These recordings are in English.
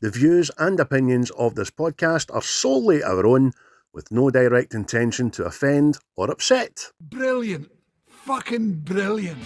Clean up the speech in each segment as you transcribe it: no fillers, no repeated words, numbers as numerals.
The views and opinions of this podcast are solely our own, with no direct intention to offend or upset. Brilliant. Fucking brilliant.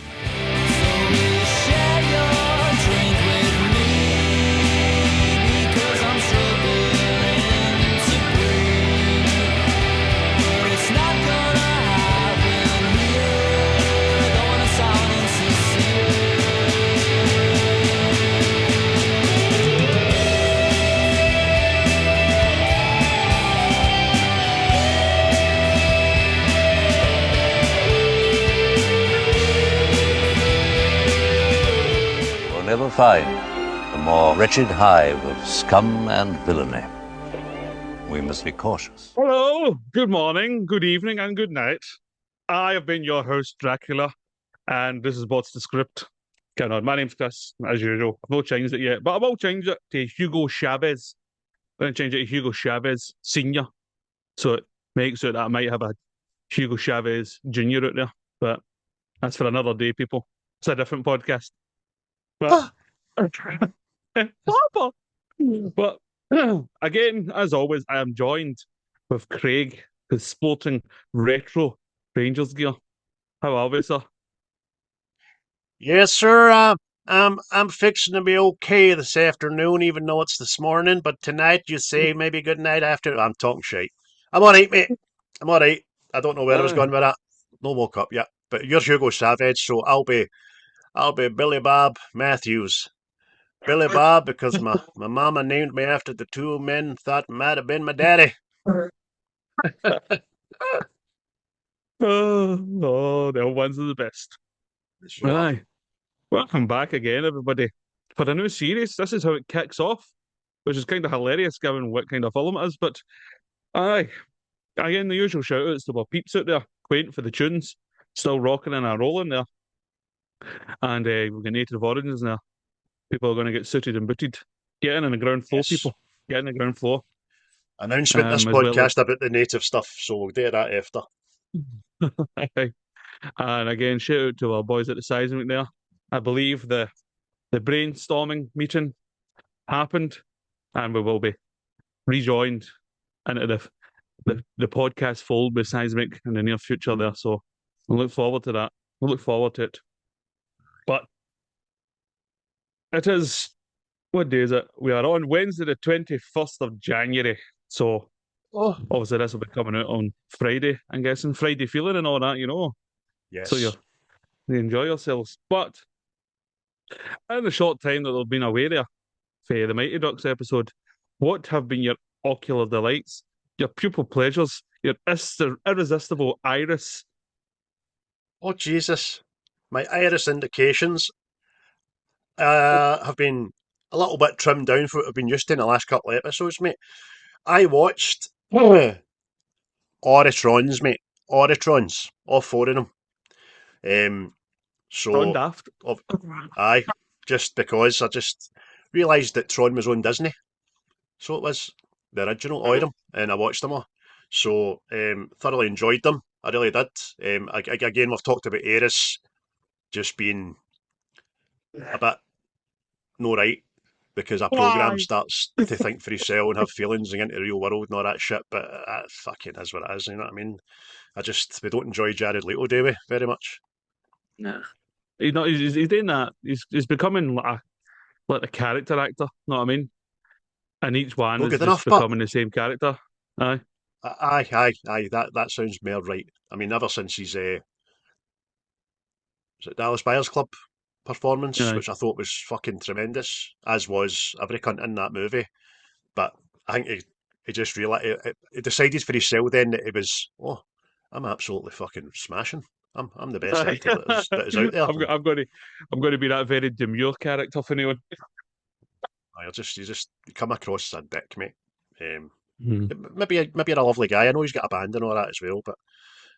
Never find a more wretched hive of scum and villainy. We must be cautious. Hello, good morning, good evening, and good night. I have been your host, Dracula, and this is What's the Script. Going on. My name's Chris, as usual. I've not changed it yet, but I will change it to Hugo Chavez. I'm going to change it to Hugo Chavez Senior, so it makes it that I might have a Hugo Chavez Junior out there, but that's for another day, people. It's a different podcast. But, Papa. But again, as always, I am joined with Craig, who's sporting retro Rangers gear. How are we, sir? Yes, sir. I'm fixing to be okay this afternoon, even though it's this morning. But tonight, you say maybe good night after. I'm talking shite. I'm all right, mate. I'm all right. I don't know where I was going with that. No woke up yet. But you're Hugo Savage, so I'll be Billy Bob Matthews. Billy Bob, because my mama named me after the two men thought might have been my daddy. Oh, the old ones are the best. Sure. Aye. Welcome back again, everybody, for a new series. This is how it kicks off, which is kind of hilarious given what kind of film it is. But aye, again, the usual shout outs to our peeps out there, quaint for the tunes, still rocking and a rolling there. And we've got Native Origins now. People are going to get suited and booted. Get in on the ground floor, Yes. people. Get in the ground floor. Announcement this as well podcast about the native stuff, so we'll do that after. And again, shout out to our boys at the Seismic there. I believe the brainstorming meeting happened, and we will be rejoined into the podcast fold with Seismic in the near future there. So we'll look forward to that. We'll look forward to it. But it is, what day is it? We are on Wednesday the 21st of January. So obviously this will be coming out on Friday, I'm guessing. Friday feeling and all that, you know. Yes. So you enjoy yourselves. But in the short time that they've been away there for the Mighty Ducks episode, what have been your ocular delights, your pupil pleasures, your irresistible iris? Oh, Jesus. My iris indications have been a little bit trimmed down for what I've been used to in the last couple of episodes, mate. I watched Oritrons, mate. Oritrons. All four of them. Tron daft. Aye. Just because I just realised that Tron was on Disney. So it was the original of them, and I watched them all. So thoroughly enjoyed them. I really did. Again, we've talked about Eris just being a bit no right because a program starts to think for itself and have feelings and get into the real world and all that shit. But that fucking is what it is. You know what I mean? We don't enjoy Jared Leto, do we? Very much. No. He's doing that. He's becoming like a character actor. Know what I mean? And each one is just becoming the same character. Aye. Aye. That sounds more right. I mean, ever since his was it Dallas Buyers Club performance, which I thought was fucking tremendous, as was every cunt in that movie. But I think he just realised he decided for himself then that he was, I'm absolutely fucking smashing. I'm the best actor that is out there. I'm going to be that very demure character for anyone. You just come across as a dick, mate. Maybe you're a lovely guy. I know he's got a band and all that as well, but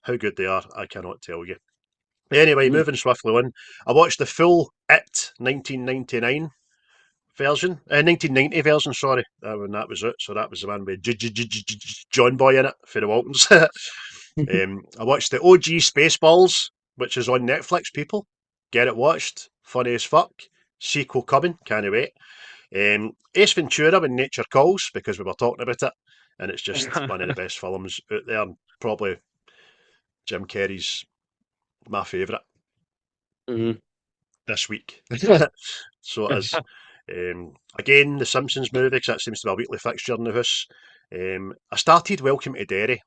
how good they are, I cannot tell you. Anyway, moving swiftly on, I watched the full It 1999 version, 1990 version, sorry, when that was it. So that was the one with John Boy in it for the Waltons. I watched the OG Spaceballs, which is on Netflix, people. Get it watched. Funny as fuck. Sequel coming. Can't wait. Ace Ventura: When Nature Calls, because we were talking about it, and it's just one of the best films out there, and probably Jim Carrey's my favourite Mhm. this week. So it is. Again, the Simpsons movie, because that seems to be a weekly fixture in the house. I started Welcome to Derry.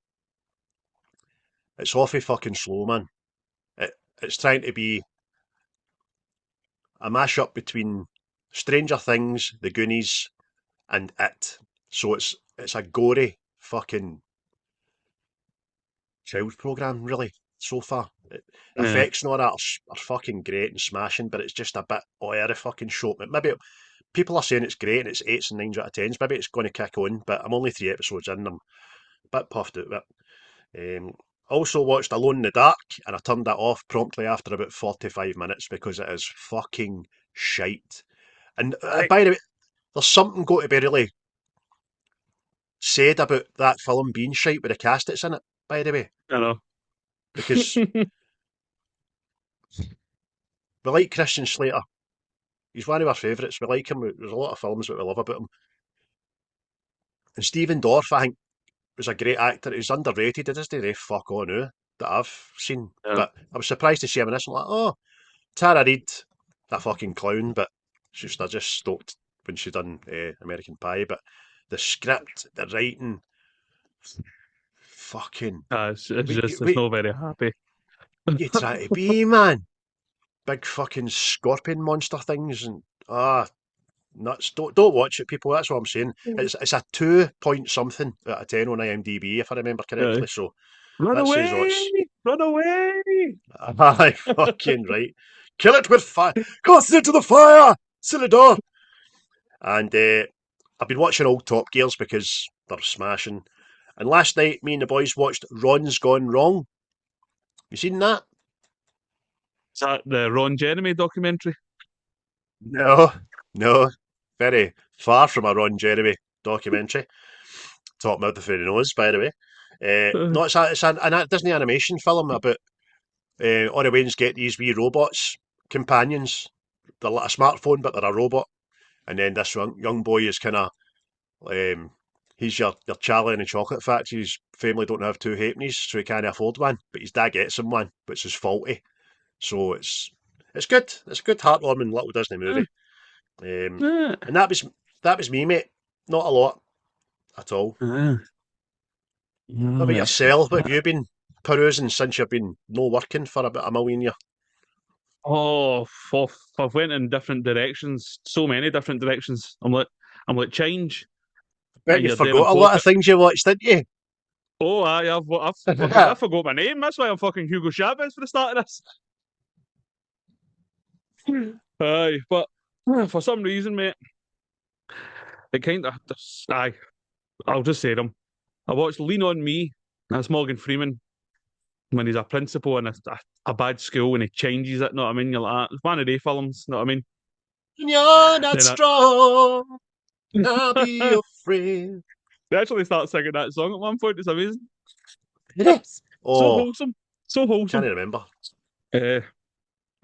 It's awfully fucking slow, man. It's trying to be a mash-up between Stranger Things, The Goonies, and It. So it's a gory fucking child program, really, so far. Yeah. Effects and all that are fucking great and smashing, but it's just a bit of a fucking show. Maybe people are saying it's great and it's 8s and 9s out of 10s. Maybe it's going to kick on, but I'm only 3 episodes in. I'm a bit puffed out of it. Also watched Alone in the Dark, and I turned that off promptly after about 45 minutes because it is fucking shite. And I by the way, there's something got to be really said about that film being shite with the cast that's in it, by the way, know. because we like Christian Slater. He's one of our favourites. We like him. There's a lot of films that we love about him. And Stephen Dorff, I think, was a great actor. He's underrated. He doesn't really fuck on now that I've seen. Yeah. But I was surprised to see him in this. I'm like, oh, Tara Reid, that fucking clown. But I just stoked when she done American Pie. But the script, the writing, fucking. It's just it's Wait, not very happy. you try to be, man? Big fucking scorpion monster things and nuts. Don't watch it, people. That's what I'm saying. It's a 2 point something out of 10 on IMDb, if I remember Aye. correctly. So Run that says oh, away! it's Run away! aye, fucking right. Kill it with fire. Cast it into the fire. To the door. And I've been watching old Top Gears because they're smashing. And last night, me and the boys watched Ron's Gone Wrong. You seen that? Is that the Ron Jeremy documentary? No, no. Very far from a Ron Jeremy documentary. Top mouth of the nose, by the way. No, it's a Disney animation film about all the Waynes get these wee robots, companions. They're like a smartphone, but they're a robot. And then this young boy is kind of, he's your Charlie in the Chocolate Factory. His family don't have two halfpennies, so he can't afford one. But his dad gets him one, which is faulty. So it's good. It's a good heartwarming little Disney movie. Yeah. And that was me, mate. Not a lot at all. What about Right. yourself? What have you been perusing since you've been no working for about a million years? Oh, I've went in different directions, so many different directions. I'm like, change, Bet and you you're doing a forgot a lot of pocket. things you watched, didn't you? Oh, I forgot my name. That's why I'm fucking Hugo Chavez for the start of this. Aye, but for some reason, mate, it kind of, aye, I'll just say them. I watched Lean on Me. That's Morgan Freeman when he's a principal in a bad school and he changes it. Know what I mean? You're like, it's one of their films. Know what I mean? You're not Then strong, I'll be I, your friend. they actually start singing that song at one point. It's amazing. Yes. So Oh, wholesome. So can't wholesome. remember. Uh,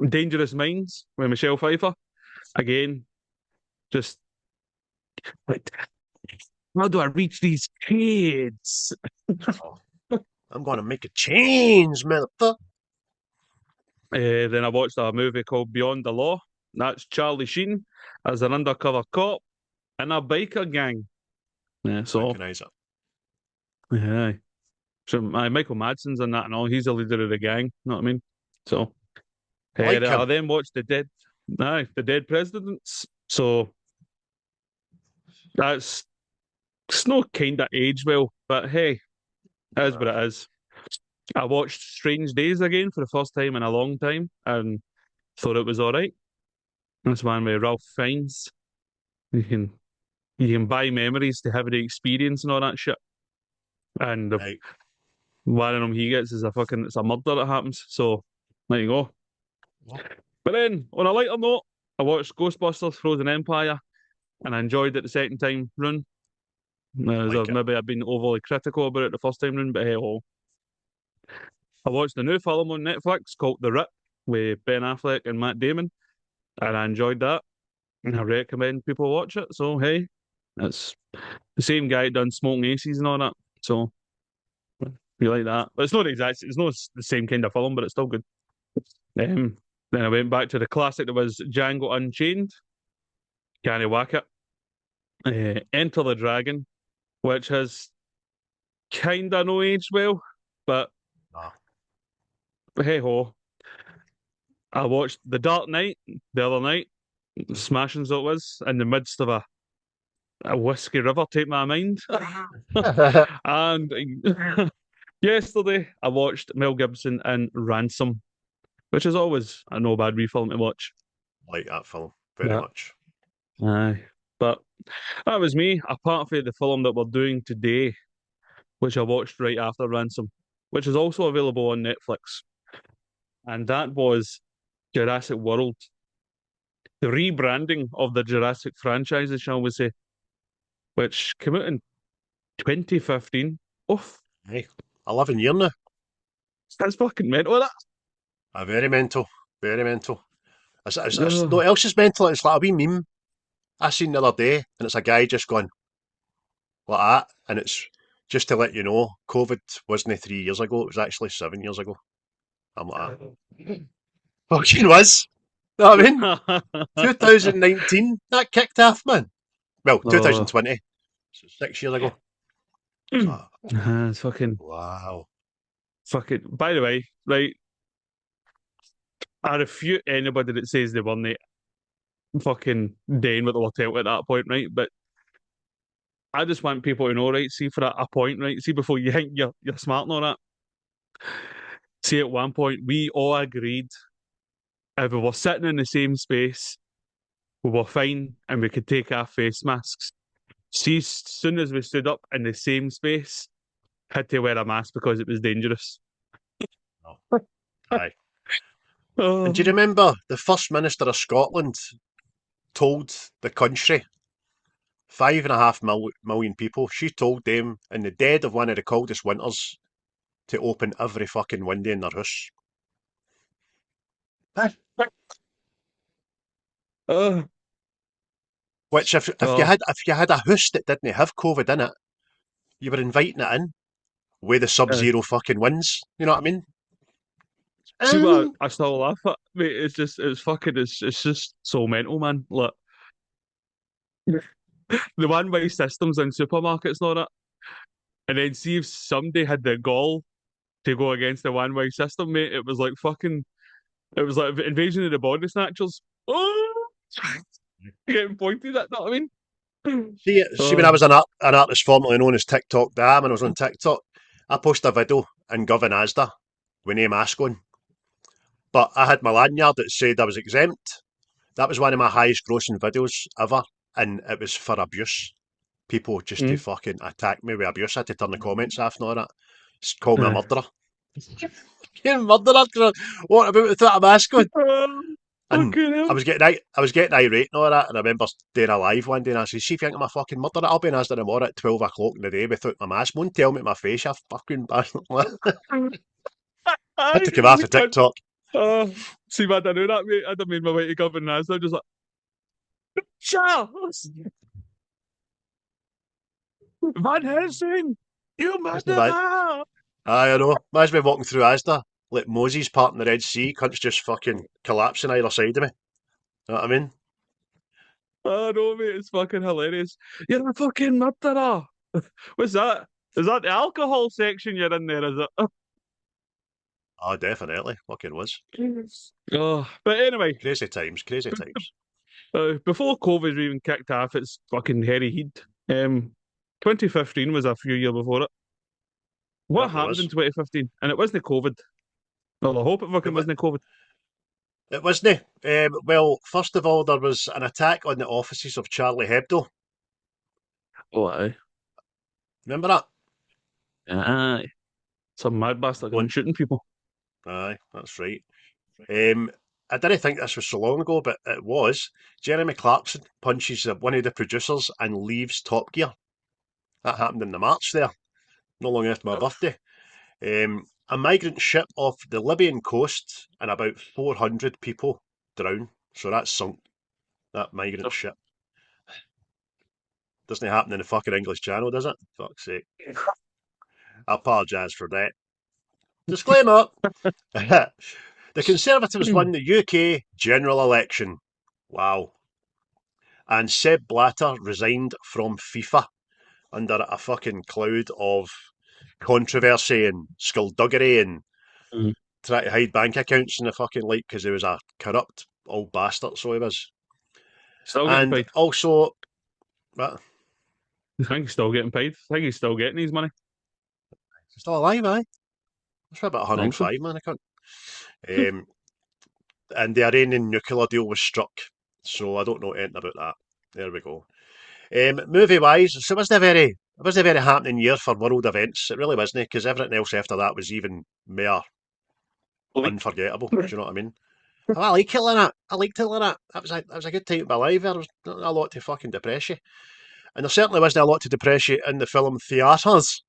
Dangerous Minds with Michelle Pfeiffer. Again, just like, how do I reach these kids? Oh, I'm going to make a change, motherfucker. Then I watched a movie called Beyond the Law. That's Charlie Sheen as an undercover cop in a biker gang. Yeah, so Recognise it. yeah. So Michael Madsen's in that and all. He's the leader of the gang. You know what I mean? So I like I him. then watched the Dead Presidents. So that's it's not kind of age well, but hey, it is what it is. I watched Strange Days again for the first time in a long time and thought it was all right. That's one with Ralph Fiennes. You can you can buy memories to have the experience and all that shit. And Right. one of them he gets is it's a murder that happens. So there you go. What? But then on a lighter note, I watched Ghostbusters Frozen Empire and I enjoyed it the second time run. Like it. Maybe I've been overly critical about it the first time run, but hey ho. I watched the new film on Netflix called The Rip with Ben Affleck and Matt Damon, and I enjoyed that. and I recommend people watch it. So hey, it's the same guy that done Smoking Aces and all that. So you like that? But it's not exact. It's not the same kind of film, but it's still good. Um, then I went back to the classic that was Django Unchained. Can't whack it. Enter the Dragon, which has kind of no aged well, but Nah. hey ho. I watched The Dark Knight the other night, smashing as it was, in the midst of a whiskey river, take my mind. And yesterday I watched Mel Gibson in Ransom, which is always a no bad wee film to watch. Like that film very Yeah. much. Aye. But that was me, apart from the film that we're doing today, which I watched right after Ransom, which is also available on Netflix. And that was Jurassic World. The rebranding of the Jurassic franchises, shall we say, which came out in 2015. Oof, Hey, 11 year now. that's fucking mental, that. Very mental. Very mental. It's, no Ugh. else is mental. It's like a wee meme I seen the other day, and it's a guy just going like that, and it's just to let you know, COVID wasn't 3 years ago, it was actually 7 years ago. I'm like, fucking was. Know what I mean? 2019, that kicked off, man. Well, Oh. 2020, so 6 years ago. So, It's wow. fucking. By the way, right, I refute anybody that says they weren't fucking doing what they were told at that point, right? But I just want people to know, right? See, for a point, right? See, before you think you're smart and all that. See, at one point, we all agreed if we were sitting in the same space, we were fine and we could take our face masks. See, as soon as we stood up in the same space, had to wear a mask because it was dangerous. No. Aye. And do you Oh, remember the First Minister of Scotland told the country, 5.5 million people, she told them in the dead of one of the coldest winters to open every fucking window in their house. oh, Which if you oh. had a house that didn't have COVID in it, you were inviting it in with the sub-zero fucking winds. You know what I mean? See what Um, I still laugh at, mate. It's just so mental, man. Look, the one-way systems in supermarkets and all that, and then see if somebody had the gall to go against the one-way system, mate. It was like Invasion of the Body Snatchers. Oh, getting pointed at, know what I mean? see when I Oh, was an artist formerly known as TikTok Dam, and I was on TikTok, I posted a video in Govan Asda with no mask on, but I had my lanyard that said I was exempt. That was one of my highest grossing videos ever, and it was for abuse. People just to mm, fucking attack me with abuse. I had to turn the comments off and all that. Call me a aye. murderer. You murderer? What about without a mask on? Oh, And fucking hell. I was getting irate and all that, and I remember doing a live one day and I said, see if you think I'm a fucking murderer, I'll be in Asda tomorrow at 12 o'clock in the day without my mask. Won't tell me my face, you fucking bastard. Had Aye, to come off of but, TikTok. see, man, I know that, mate. I'd have made my way to governance. I'm just like, Charles Van Helsing, you Listen, man. murderer! Aye, I know. Imagine me walking through Asda, like Moses parting the Red Sea, cunts just fucking collapsing either side of me. You know what I mean? Oh no, mate, it's fucking hilarious. You're a fucking murderer. What's that? Is that the alcohol section you're in there, is it? Oh, definitely. Fucking was. Oh, but anyway, Crazy times, crazy times. before COVID even kicked off, it's fucking hairy heat. 2015 was a few years before it. What Certainly happened in was. 2015? And it wasn't COVID. Well, I hope it It, fucking wa- wasn't COVID. it wasn't. Well, first of all, there was an attack on the offices of Charlie Hebdo. Oh, aye. Remember that? Aye. Some mad bastard going One. shooting people. Aye, that's right. Um, I didn't think this was so long ago, but it was. Jeremy Clarkson punches one of the producers and leaves Top Gear. That happened in the March there, not long after my birthday. A migrant ship off the Libyan coast and about 400 people drowned. So that's sunk. That migrant Oh. shit. Doesn't happen in the fucking English Channel, does it? Fuck's sake. I apologise for that. Disclaimer! The Conservatives won the UK general election. Wow. And Seb Blatter resigned from FIFA under a fucking cloud of controversy and skullduggery and Mm. trying to hide bank accounts and the fucking like because he was a corrupt old bastard, so he was. Still getting And paid. also, what? I think he's still getting paid. I think he's still getting his money. Still alive, aye? That's about I think so. 105, man, I can't. And the Iranian nuclear deal was struck, so I don't know anything about that. There we go. Movie wise, so it wasn't a very happening year for world events. It really wasn't, because everything else after that was even more Bleak. unforgettable. Do you know what I mean? Oh, I like Hitler in it. I liked Hitler in it. That was a good time of my life. There was not a lot to fucking depress you. And there certainly wasn't a lot to depress you in the film theatres.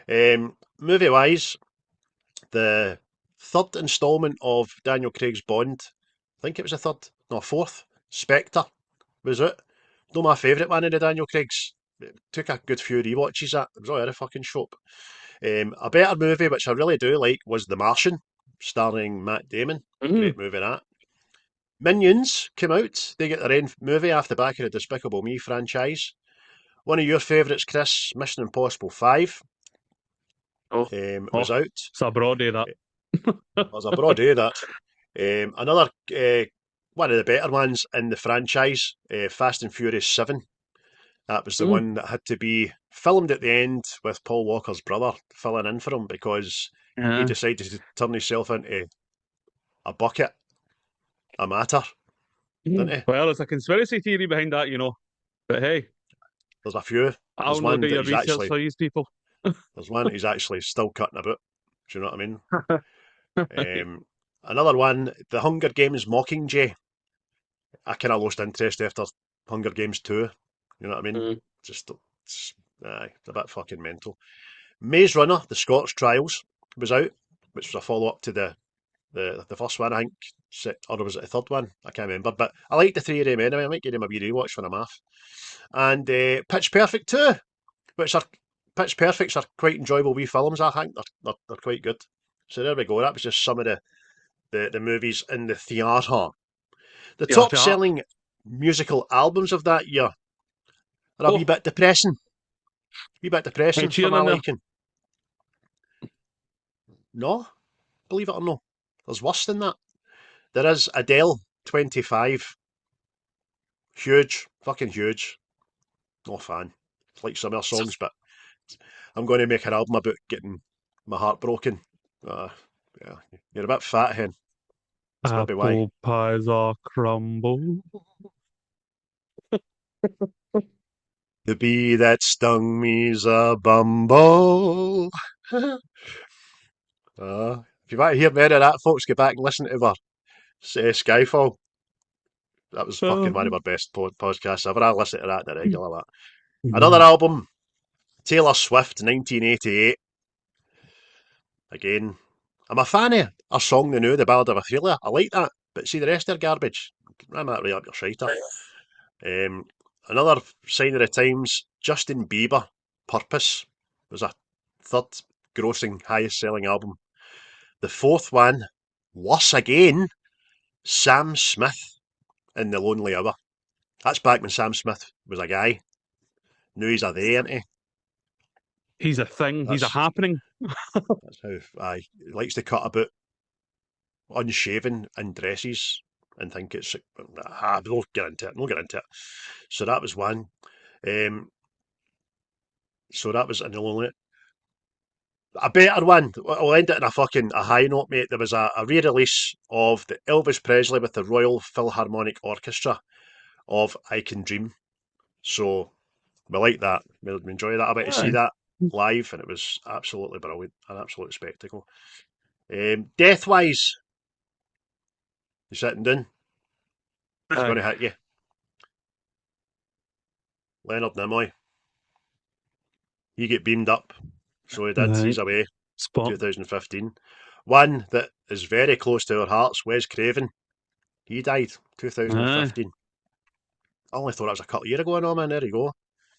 Movie wise, the third instalment of Daniel Craig's Bond, I think it was the third, no, fourth, Spectre, was it? Not my favourite one of the Daniel Craig's. It took a good few rewatches that. It was all out of fucking shop. A better movie, which I really do like, was The Martian, starring Matt Damon. Great movie that. Minions came out. They get their own movie off the back of the Despicable Me franchise. One of your favourites, Chris, Mission Impossible 5, Oh, was out. it's a broad day that. There's a broad day that. Another one of the better ones in the franchise, Fast and Furious 7. That was the one that had to be filmed at the end with Paul Walker's brother filling in for him because he decided to turn himself into a bucket, a matter, didn't he? Well, there's a conspiracy theory behind that, you know. But hey, There's a few. I'll There's not one do that your he's research actually for these people. there's one that he's actually still cutting about. Do you know what I mean? Another one, The Hunger Games Mockingjay. I kind of lost interest after Hunger Games 2. You know what I mean? Just it's a bit fucking mental. Maze Runner, The Scots Trials was out, which was a follow up to the first one, I think, or was it the third one? I can't remember. But I like the three of them anyway. I might give them a wee rewatch when I'm off. And Pitch Perfect 2, which are Pitch Perfects are quite enjoyable wee films. I think they're quite good. So there we go. That was just some of the movies in the theatre. The Yeah, top selling musical albums of that year are a wee bit depressing. Wee bit depressing for my liking. No, believe it or no. There's worse than that. There is Adele, 25. Huge, fucking huge. No fan. It's like some of her songs, but I'm going to make an album about getting my heart broken. Yeah, you're a bit fat, hen. That's maybe why. Apple pies are crumble. The bee that stung me's a bumble. If you want to hear more of that, folks, get back and listen to our Skyfall. That was fucking one of our best podcasts ever. I listen to that on a regular. That. Another album, Taylor Swift, 1988. Again, I'm a fan of a song they knew, The Ballad of Ophelia. I like that, but see the rest of their garbage. Ram that right up your shiter. Another sign of the times, Justin Bieber, Purpose, was a third grossing, highest selling album. The fourth one, worse again, Sam Smith in The Lonely Hour. That's back when Sam Smith was a guy. Now he's a they, isn't he? He's a thing. He's a happening. That's how he likes to cut about unshaven in dresses and think it's we'll get into it. So that was one. So that was in the lonely. A better one. I'll end it on a high note, mate. There was a re-release of the Elvis Presley with the Royal Philharmonic Orchestra of I Can Dream. So we like that. We enjoy that. I went to see that live and it was absolutely brilliant. An absolute spectacle. Death-wise, you sitting down? It's going to hit you. Leonard Nimoy. He get beamed up. So he did. He's away. 2015. One that is very close to our hearts, Wes Craven. He died 2015. I only thought that was a couple of years ago now, man. There you go.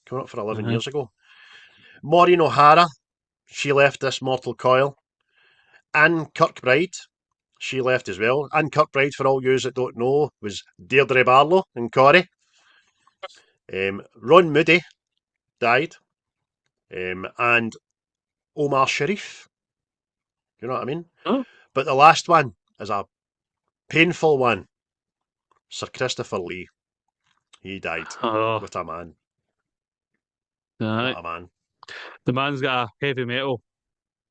Coming up for 11 Uh-huh. years ago. Maureen O'Hara, she left this mortal coil. Anne Kirkbride, she left as well. Anne Kirkbride, for all yous that don't know, was Deirdre Barlow in Corrie. Ron Moody died. And Omar Sharif. You know what I mean? Oh. But the last one is a painful one. Sir Christopher Lee. He died. Oh, What a man. aye. What a man. The man's got a heavy metal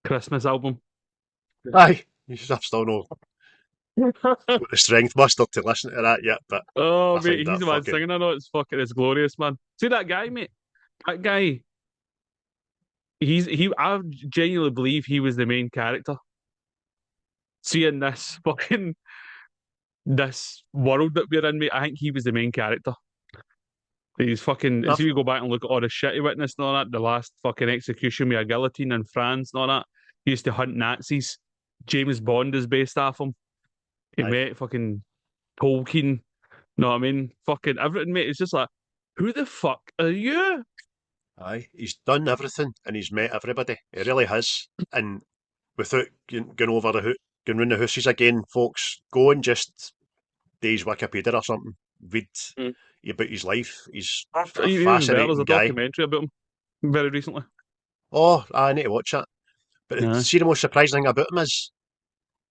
Christmas album. Aye. I've still not got the strength muster to listen to that yet, but Oh, I mate, find he's that the man fucking... singing. I know it's glorious, man. See that guy, mate? That guy, I genuinely believe he was the main character. Seeing this fucking this world that we're in, mate, I think he was the main character. He's fucking. As I've, you go back and look at all the shit he witnessed and all that, the last fucking execution with a guillotine in France and all that. He used to hunt Nazis. James Bond is based off him. He aye. met fucking Tolkien. Know what I mean? Fucking everything, mate. It's just like, who the fuck are you? Aye. He's done everything and he's met everybody. He really has. And without going over going round the houses again, folks, go and just do his Wikipedia or something. Read Mm. about his life. He's a Even better, there's fascinating a guy. documentary about him very recently. Oh, I need to watch that. But Yeah. see, the most surprising thing about him is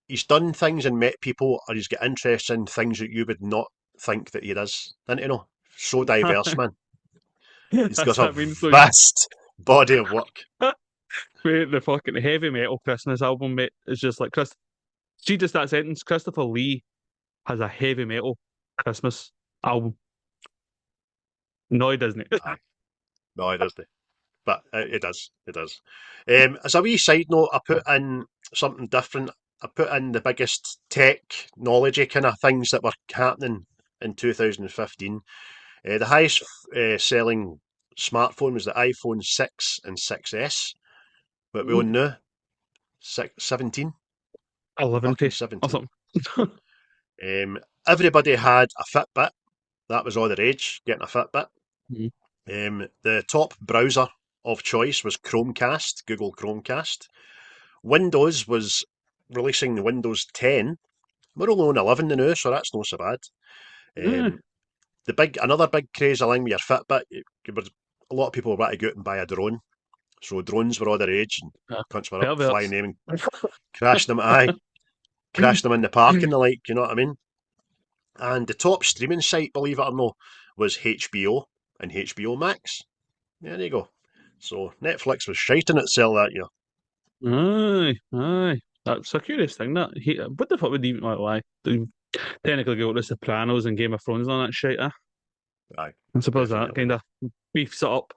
he's done things and met people, or he's got interests in things that you would not think that he does. Didn't you know? So diverse, man. He's That's got what a I mean. So, vast body of work. mate, the fucking heavy metal Christmas album, mate, is just like Chris. See, just that sentence. Christopher Lee has a heavy metal Christmas album. No, he doesn't. Aye. No, it doesn't. But it does. It does. As a wee side note, I put in something different. I put in the biggest technology kind of things that were happening in 2015. The highest selling smartphone was the iPhone 6 and 6S. But we own now 17. 11 Fucking to or 17. something. Everybody had a Fitbit. That was all the rage, getting a Fitbit. Mhm. The top browser of choice was Chromecast, Google Chromecast. Windows was releasing the Windows 10. We're only on 11 now, so that's not so bad. Yeah. Another big craze along with your Fitbit, a lot of people were about to go out and buy a drone. So drones were all the rage, and cunts were up flying Perverts. them and crashing them. Crashed them in the park and the like, you know what I mean? And the top streaming site, believe it or not, was HBO and HBO Max. Yeah, there you go. So Netflix was shiting itself that year. Aye, aye. That's a curious thing. What the fuck would even like why? They technically go to The Sopranos and Game of Thrones and all that shit, Aye, I suppose that definitely. kind of beefs it up.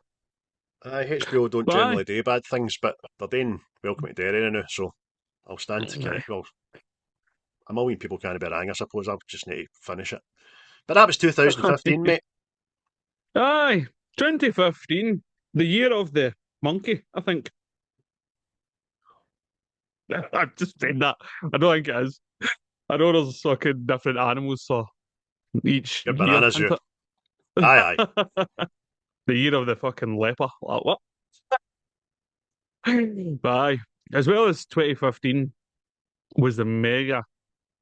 HBO don't But aye. generally do bad things, but they're doing Welcome to Derry now, so I'll stand to Aye. well, a million people can't be wrong, I suppose. I'll just need to finish it. But that was 2015, mate. Aye, 2015, the year of the monkey, I think. I've just said that. I don't think it is. I know there's fucking different animals for each Get year, bananas, you. isn't Aye, it? The year of the fucking leper. Like, what? But aye. As well as 2015 was the mega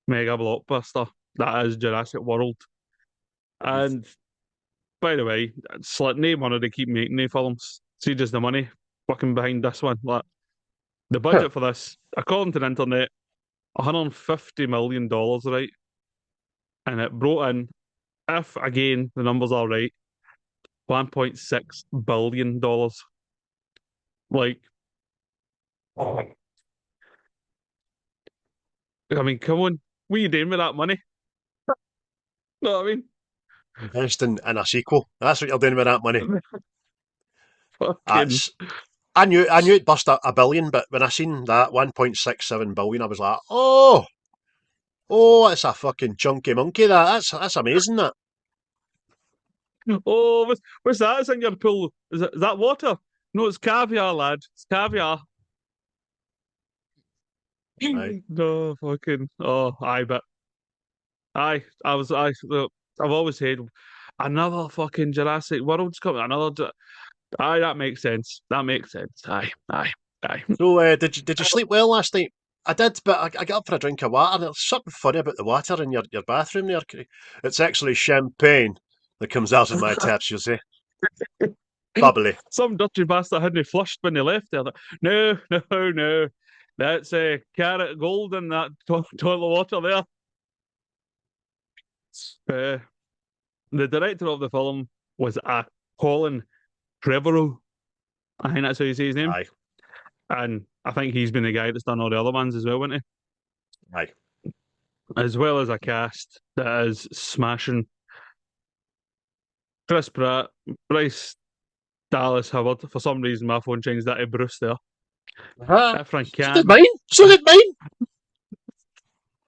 blockbuster that is Jurassic World. aye. And by the way, it's like no money to keep making the films. See just the money fucking behind this one. Like the budget for this, according to the internet, $150 million, right? And it brought in, if again the numbers are right, $1.6 billion. Like, I mean, come on, what are you doing with that money? Know what I mean? Investing in a sequel. That's what you're doing with that money. Fucking That's I knew it bust a billion, but when I seen that 1.67 billion, I was like, oh, it's a fucking chunky monkey. That's amazing. That oh, what's that? It's in your pool. Is that water? No, it's caviar, lad. It's caviar. aye, No, fucking. Oh, I bet. I've always said another fucking Jurassic World's coming. Aye, that makes sense. That makes sense. Aye, aye, aye. So, did you sleep well last night? I did, but I got up for a drink of water. There's something funny about the water in your bathroom there. It's actually champagne that comes out of my taps, you see. Bubbly. Some dirty bastard hadn't flushed when they left there. No, no, no. That's carrot gold in that toilet water there. The director of the film was Colin Trevorrow. I think that's how you say his name. Aye, And I think he's been the guy that's done all the other ones as well, hasn't aye. he? As well as a cast that is smashing. Chris Pratt, Bryce Dallas Howard. For some reason, my phone changed that to Bruce there. Irrfan So did Khan. mine. So did mine.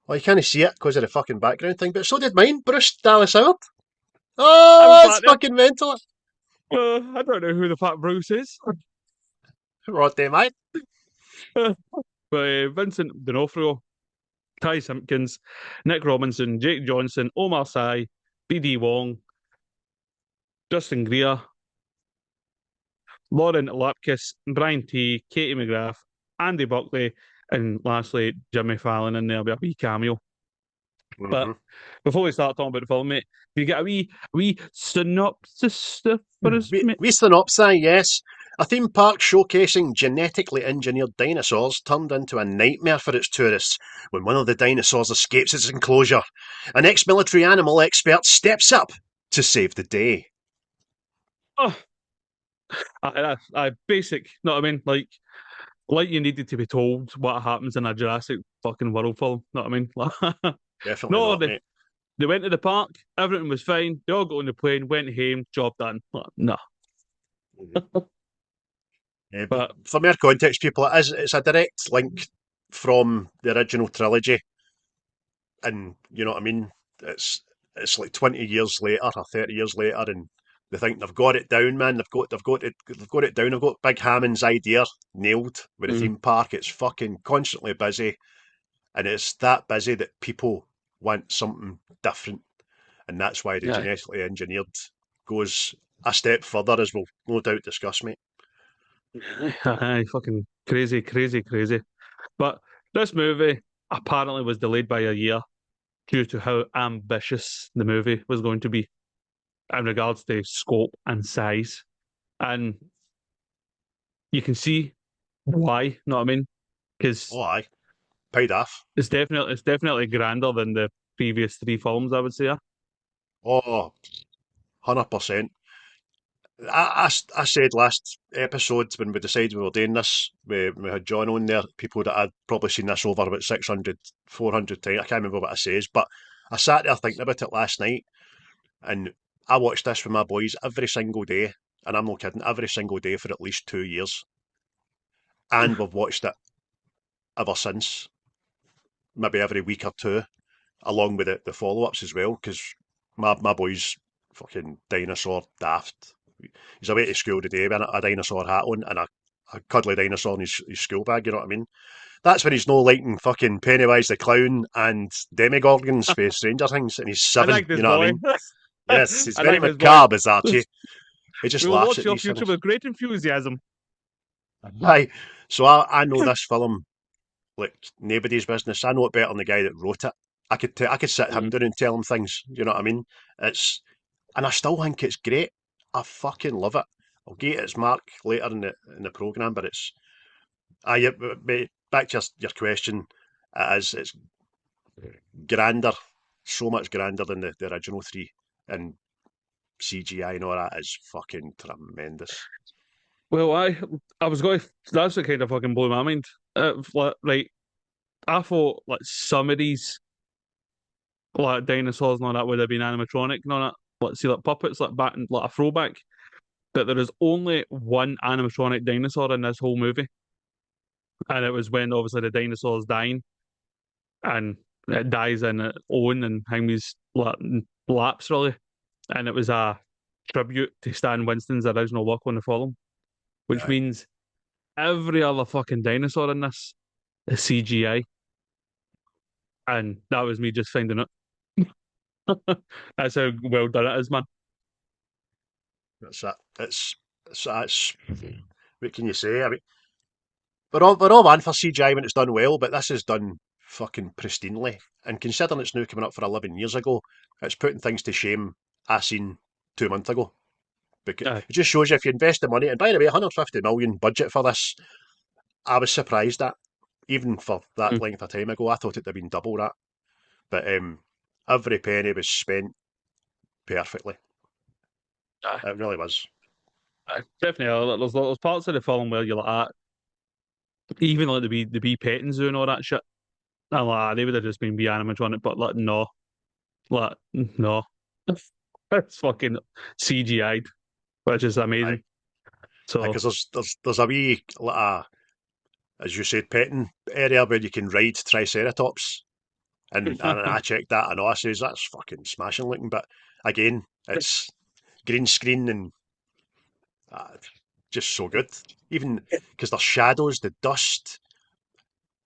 Well, you can't see it because of the fucking background thing, but so did mine. Bruce Dallas Howard. Oh, I was that's back fucking mental. there. I don't know who the fat Bruce is. Roddy, mate. But Vincent D'Onofrio, Ty Simpkins, Nick Robinson, Jake Johnson, Omar Sy, BD Wong, Justin Greer, Lauren Lapkus, Brian T, Katie McGrath, Andy Buckley, and lastly, Jimmy Fallon in there will be a wee cameo. But before we start talking about the film, mate, do you get a wee synopsis stuff for us, mate? We synopsis, yes. A theme park showcasing genetically engineered dinosaurs turned into a nightmare for its tourists when one of the dinosaurs escapes its enclosure. An ex-military animal expert steps up to save the day. Oh, I basic, know what I mean? Like you needed to be told what happens in a Jurassic fucking World film, know what I mean? Definitely No, not, mate. they went to the park, everything was fine, they all got on the plane, went home, job done. No. But for more context, people, it's a direct link from the original trilogy, and you know what I mean. It's like 20 years later or 30 years later, and they think they've got it down, man. They've got it down. They've got Big Hammond's idea nailed with the theme park. It's fucking constantly busy, and it's that busy that people want something different, and that's why the Yeah. genetically engineered goes a step further, as we'll no doubt discuss, mate. Aye, fucking crazy, crazy, crazy. But this movie apparently was delayed by a year due to how ambitious the movie was going to be in regards to scope and size. And you can see why, know what I mean? Because Oh, aye, paid off. it's definitely grander than the previous three films, I would say. Oh, 100%. I said last episode when we decided we were doing this, we had John on there, people that had probably seen this over about 600, 400 times. I can't remember what I says, but I sat there thinking about it last night, and I watched this with my boys every single day, and I'm not kidding, every single day for at least 2 years. And we've watched it ever since, maybe every week or two, along with the follow-ups as well, because my boy's fucking dinosaur daft. He's away to school today with a dinosaur hat on and a cuddly dinosaur in his school bag, you know what I mean? That's when he's no liking fucking Pennywise the Clown and Demogorgons for Stranger Things, and he's I 7, like this you know what I boy. mean? Yes, he's I very like this boy. macabre, is Archie. He just We will laughs watch at your these future things. with great enthusiasm. Aye. So I know this film like nobody's business. I know it better than the guy that wrote it. I could sit him down and tell him things. You know what I mean? And I still think it's great. I fucking love it. I'll get its mark later in the program, but mate, back to your question. It's grander, so much grander than the original three, and CGI and all that is fucking tremendous. Well, I was going. That's what kind of fucking blew my mind. Right, I thought like some of these like dinosaurs and all that would have been animatronic and all that. Let's see, like puppets, like back like a throwback. That there is only one animatronic dinosaur in this whole movie, and it was when obviously the dinosaur's dying, and it dies in its own and Hangme's laps really, and it was a tribute to Stan Winston's original work on the film, which Aye. means every other fucking dinosaur in this is CGI, and that was me just finding it. That's how well done it is, man. That's it. That's what can you say? I mean, we're all on for CGI when it's done well, but this is done fucking pristinely. And considering it's now coming up for 11 years ago, it's putting things to shame I seen 2 months ago. Because Aye. it just shows you if you invest the money. And by the way, 150 million budget for this, I was surprised at. Even for that Mm. length of time ago, I thought it'd have been double that. But every penny was spent perfectly. Aye. It really was. Aye. Definitely. There's parts of the film where you're like, even like the bee petting zoo and all that shit. I'm like, they would have just been wee animatronic, but like, no. Like, no. It's fucking CGI'd, which is Aye. amazing. So, Because there's a wee, like as you said, petting area where you can ride Triceratops. And I checked that and I says that's fucking smashing looking. But again, it's green screen and uh, just so good. Even because there's shadows, the dust,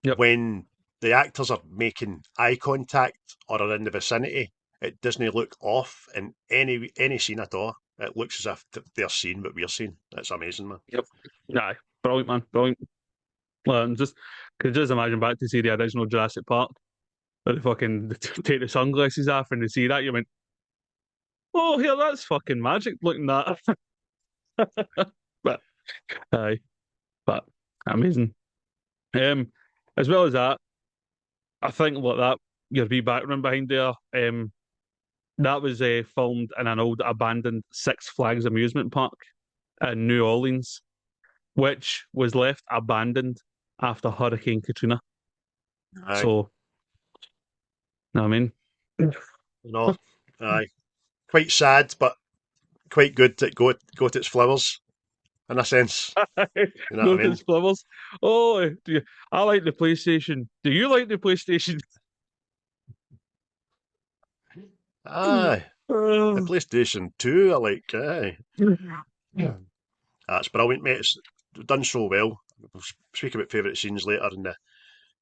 yep. when the actors are making eye contact or are in the vicinity, it doesn't look off in any scene at all. It looks as if they're seeing what we're seeing. It's amazing, man. Yep. Nah, brilliant, man. Brilliant. Well, and just could just imagine back to see the original Jurassic Park, where they fucking take the sunglasses off and they see that, you went, oh, here, that's fucking magic looking that. But, aye, but amazing. As well as that, I think what that your wee background behind there, that was filmed in an old abandoned Six Flags amusement park in New Orleans, which was left abandoned after Hurricane Katrina. Aye, So, know what I mean, no, aye, quite sad, but quite good that got its flowers in a sense. You know what I mean? notice flowers. Oh, I like the PlayStation. Do you like the PlayStation? Aye, the PlayStation 2, I like. Aye, that's brilliant, mate. It's done so well. We'll speak about favourite scenes later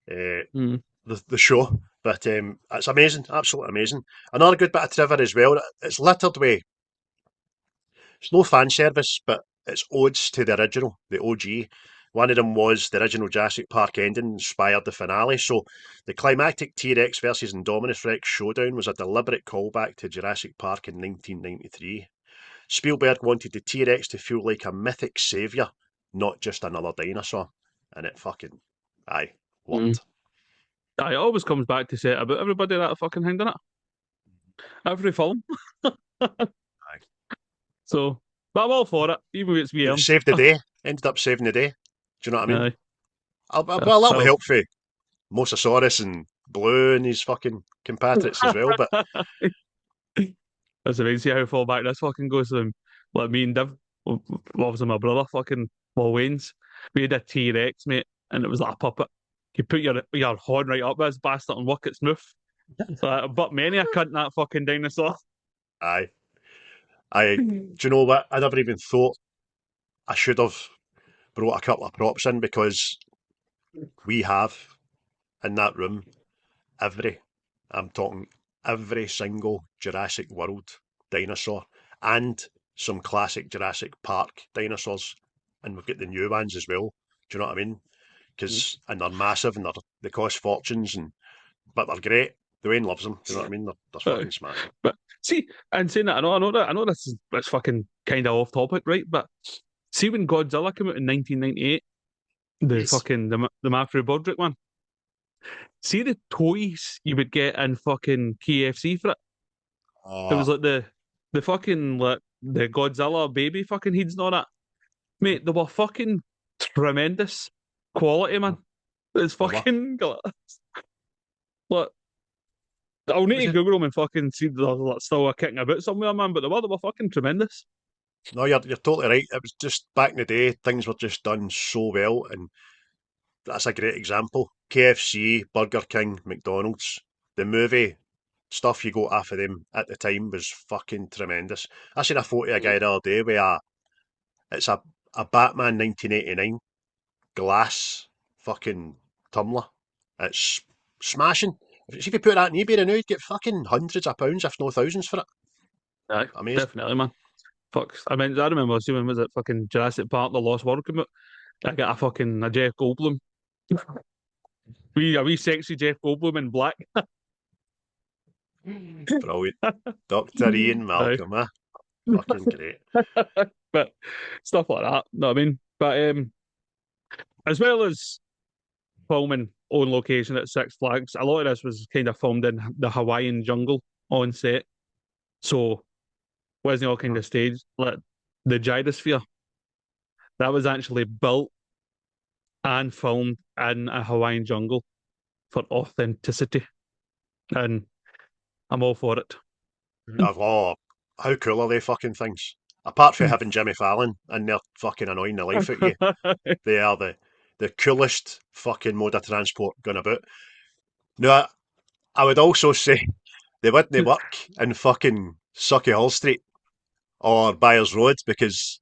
in Mm. the show, but it's amazing, absolutely amazing. Another good bit of trivia as well. It's littered with it's no fan service, but it's odes to the original, the OG. One of them was the original Jurassic Park ending inspired the finale. So the climactic T-Rex versus Indominus Rex showdown was a deliberate callback to Jurassic Park in 1993. Spielberg wanted the T-Rex to feel like a mythic saviour, not just another dinosaur. And it fucking, aye, Mm. worked. It always comes back to say it about everybody that fucking hanged in it. Every film. Aye. So, but I'm all for it, even if it's It VM. saved the day, ended up saving the day. Do you know what I mean? Aye. Well, a little So, help for Mosasaurus and Blue and his fucking compatriots as well, but that's amazing. See how far back this fucking goes. Like me and Div, obviously my brother, fucking Wayne's. We had a T Rex, mate, and it was like a puppet. You put your horn right up this bastard and work its move. But many a cunt that fucking dinosaur. aye. Do you know what? I never even thought I should have brought a couple of props in because we have in that room every, I'm talking every single Jurassic World dinosaur and some classic Jurassic Park dinosaurs. And we've got the new ones as well. Do you know what I mean? Because and they're massive and they cost fortunes but they're great. Dwayne loves them. Do you know what I mean? They're Uh, fucking smashing. But see, and saying that, I know this is it's fucking kind of off topic, right? But see when Godzilla came out in 1998, the Yes. fucking the Matthew Broderick one. See the toys you would get in fucking KFC for it. It Oh, was like the fucking like the Godzilla baby fucking heads and all that. Mate, they were fucking tremendous quality, man. It's they were. fucking like I'll need Was to it? Google them and fucking see they're like, still kicking about somewhere, man. But they were fucking tremendous. No, you're totally right. It was just back in the day, things were just done so well, and that's a great example. KFC, Burger King, McDonald's, the movie stuff you got off of them at the time was fucking tremendous. I seen a photo of a guy the other day with it's a Batman 1989 glass fucking tumbler. It's smashing. If you could put that on eBay now, you'd get fucking hundreds of pounds, if no thousands for it. Aye, Amazing. definitely, man. fuck. I mean, I remember assuming was it fucking Jurassic Park: The Lost World came out. I got a Jeff Goldblum, a wee sexy Jeff Goldblum in black. Brilliant. Dr. Ian Aye. Malcolm, fucking great. But stuff like that. Know what I mean? But as well as filming on location at Six Flags, a lot of this was kind of filmed in the Hawaiian jungle on set. So wasn't all kind of staged. Like the gyrosphere, that was actually built and filmed in a Hawaiian jungle for authenticity. And I'm all for it. Oh, how cool are they fucking things? Apart from having Jimmy Fallon and they're fucking annoying the life out of you, they are the coolest fucking mode of transport going about. No, I would also say they wouldn't work in fucking Sucky Hall Street or Byers Road because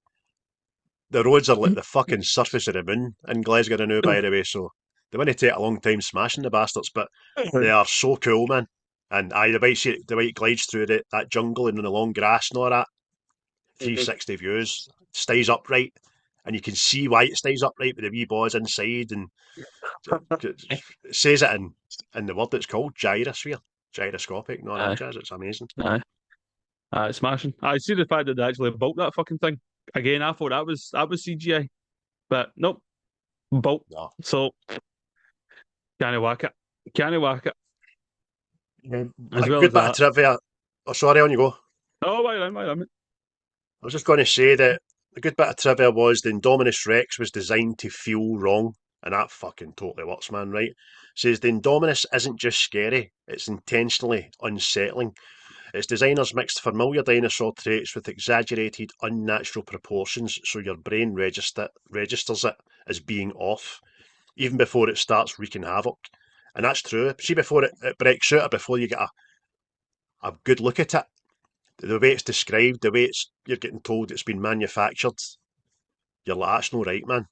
the roads are like the fucking surface of the moon in Glasgow now, by the way, so they wouldn't take a long time smashing the bastards, but they are so cool, man. And the way it glides through that jungle and in the long grass and all that, 360 views, stays upright, and you can see why it stays upright with the wee boys inside, and it says it in the word it's called, gyrosphere, gyroscopic, and all that Aye, jazz. It's amazing. aye, smashing. I see the fact that they actually built that fucking thing. Again, I thought that was CGI, but nope, built. No. So can't whack it. Can't whack it. As A well good as bit of that. trivia. Oh, sorry, on you go. Oh, wait. I was just going to say that a good bit of trivia was the Indominus Rex was designed to feel wrong, and that fucking totally works, man, right? Says the Indominus isn't just scary, it's intentionally unsettling. Its designers mixed familiar dinosaur traits with exaggerated, unnatural proportions so your brain registers it as being off, even before it starts wreaking havoc. And that's true. See, before it breaks out, or before you get a good look at it, the way it's described, the way you're getting told it's been manufactured, you're like, that's no right, man.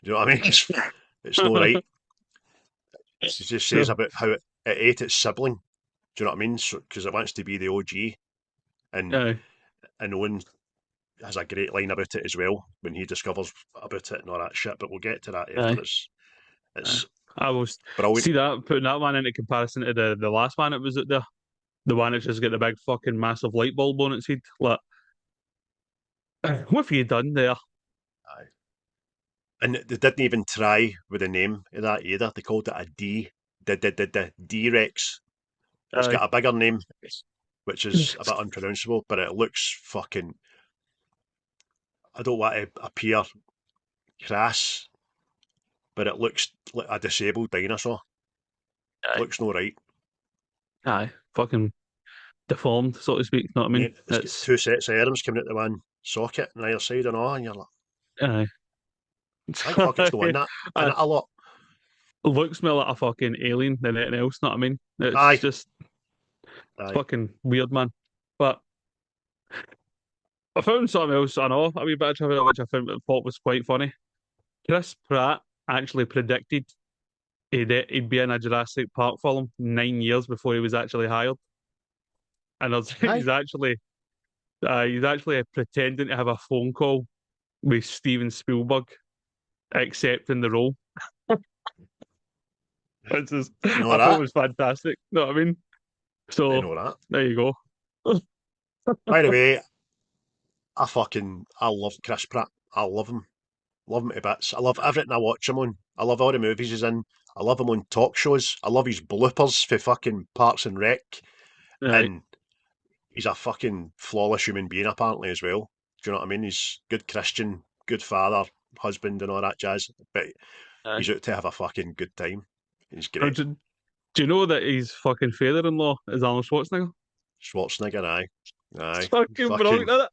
Do you know what I mean? It's no right. It just says about how it ate its sibling. Do you know what I mean? Because it wants to be the OG, and Aye, Owen has a great line about it as well when he discovers about it and all that shit. But we'll get to that after. aye. It's I will brilliant. see that putting that one into comparison to the last one. It was at the one that just got the big fucking massive light bulb on its head. Like, what have you done there? Aye. And they didn't even try with the name of that either. They called it a the D-Rex. It's Aye. got a bigger name, which is a bit unpronounceable, but it looks fucking. I don't want to appear crass, but it looks like a disabled dinosaur. Aye. Looks no right. Aye, fucking deformed, so to speak. Know what I mean? Mate, it's got two sets of arms coming out the one socket on either side and all, and you're like, Aye. I think fucking still in that a lot. Looks more like a fucking alien than anything else. Know what I mean? It's Aye. just Aye. fucking weird, man. But I found something else. I know a wee bit of trivia which I thought was quite funny. Chris Pratt actually predicted he'd be in a Jurassic Park film 9 years before he was actually hired, and Aye. he's actually pretending to have a phone call with Steven Spielberg, accepting the role. Which is, You know I thought that? it was fantastic. You know what I mean? I So know that. there you go. By the way, I love Chris Pratt. I love him. Love him to bits. I love everything I watch him on. I love all the movies he's in. I love him on talk shows. I love his bloopers for fucking Parks and Rec. Right. And he's a fucking flawless human being apparently as well. Do you know what I mean? He's good Christian, good father, husband and all that jazz. But he's out to have a fucking good time. He's great. Do you know that his fucking father-in-law is Arnold Schwarzenegger? Schwarzenegger, aye. It's Aye. fucking brilliant, isn't it?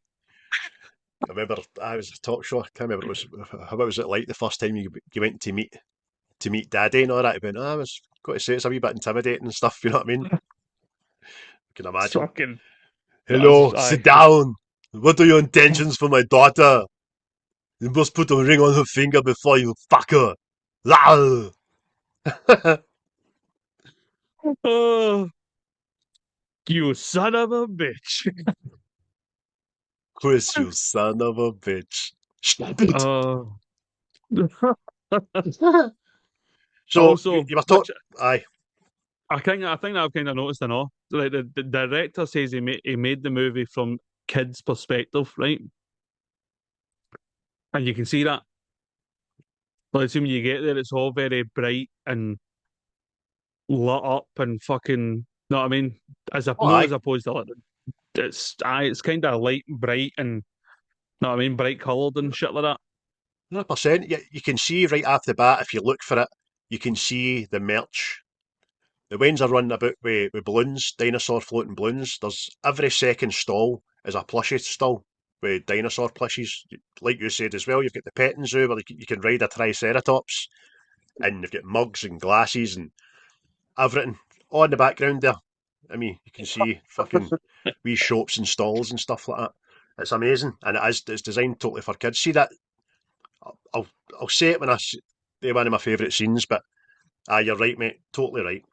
I remember I was a talk show. I can't remember how was it like the first time you went to meet Daddy and all that. He went, I was got to say it's a wee bit intimidating and stuff. You know what I mean? I can It's imagine. fucking. Hello, Aye. sit down. What are your intentions for my daughter? You must put a ring on her finger before you fuck her. Rawr. Oh, you son of a bitch. Chris, you son of a bitch. Stupid. Oh. So Also, you were which talking. Aye. I think I've kind of noticed and all. Like the director says he made the movie from kids' perspective, right? And you can see that. Like, as soon as you get there, it's all very bright and lit up and fucking. Know what I mean? Oh, No, aye. as opposed to like, it's kind of light and bright and know what I mean, bright coloured and shit like that. 100%. You can see right off the bat if you look for it. You can see the merch. The Waynes are running about with balloons, dinosaur floating balloons. There's every second stall is a plushie stall with dinosaur plushies. Like you said as well, you've got the petting zoo where you can ride a triceratops, and you've got mugs and glasses and everything all in the background there. I mean, you can see fucking wee shops and stalls and stuff like that. It's amazing, and it's designed totally for kids. See that? I'll I'll say it when they're one of my favourite scenes, but you're right, mate. Totally right.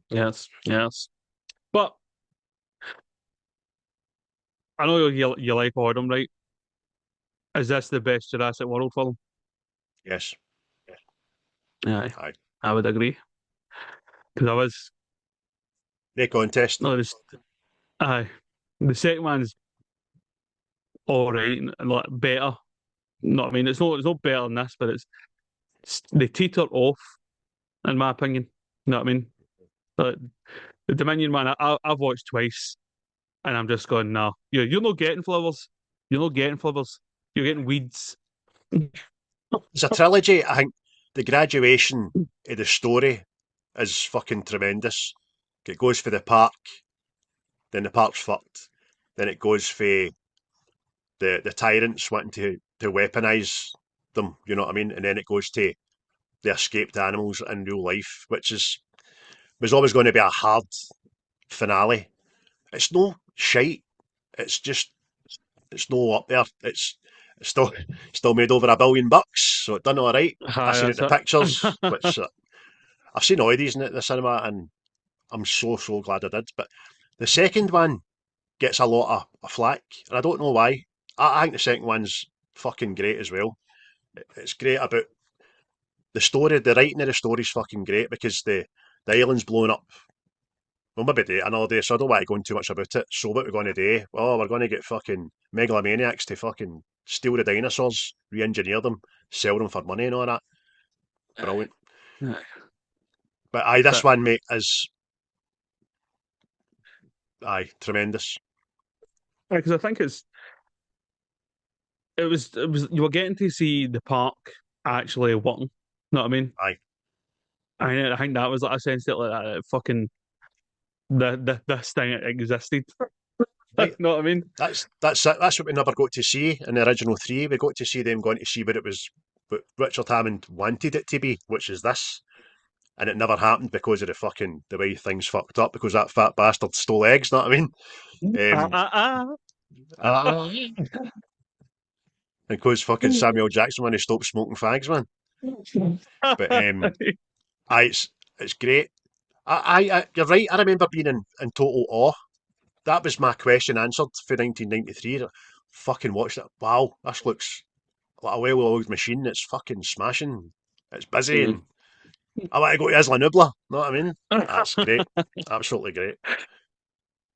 Yes, yes. But I know you like all of them, right? Is this the best Jurassic World film? Yes. Aye, Aye. I would agree. Because I was No contest. no, aye, the second one's all right and like better. No, I mean it's not better than this, but they teeter off in my opinion. You know what I mean? But the Dominion one, I've watched twice, and I'm just going, no, you're not getting flowers. You're not getting flowers. You're getting weeds. It's a trilogy. I think the graduation of the story is fucking tremendous. It goes for the park, then the park's fucked. Then it goes for the tyrants wanting to weaponise them, you know what I mean? And then it goes to the escaped animals in real life, which was always going to be a hard finale. It's no shite. It's just it's no up there. It's still made over $1 billion, so it done all right. I Aye, seen it that's in the it. pictures, which I've seen all of these in the cinema, and I'm so glad I did. But the second one gets a lot of flack, and I don't know why. I think the second one's fucking great as well. It's great about the story. The writing of the story's fucking great because the island's blown up. Well, maybe another day, so I don't want to go into too much about it. So what we're going to do? Oh, we're going to get fucking megalomaniacs to fucking steal the dinosaurs, re-engineer them, sell them for money and all that. Brilliant. Aye. But aye, this But one, mate, is tremendous. because I think it was you were getting to see the park actually working. Know what I mean? Aye, I think that was like a sense that like that fucking this thing existed. right. Know what I mean? That's it. That's what we never got to see in the original three. We got to see them going to see what it was, what Richard Hammond wanted it to be, which is this, and it never happened because of the way things fucked up. Because that fat bastard stole eggs. Know what I mean? Ah, Um, ah, uh, and because fucking Samuel Jackson when he stopped smoking fags, man. But ah. it's great. You're right. I remember being in total awe. That was my question answered for 1993. Fucking watched it. Wow, this looks like a well-oiled machine. It's fucking smashing. It's busy, Mm. and I want to go to Isla Nubla. Know what I mean? That's great. Absolutely great.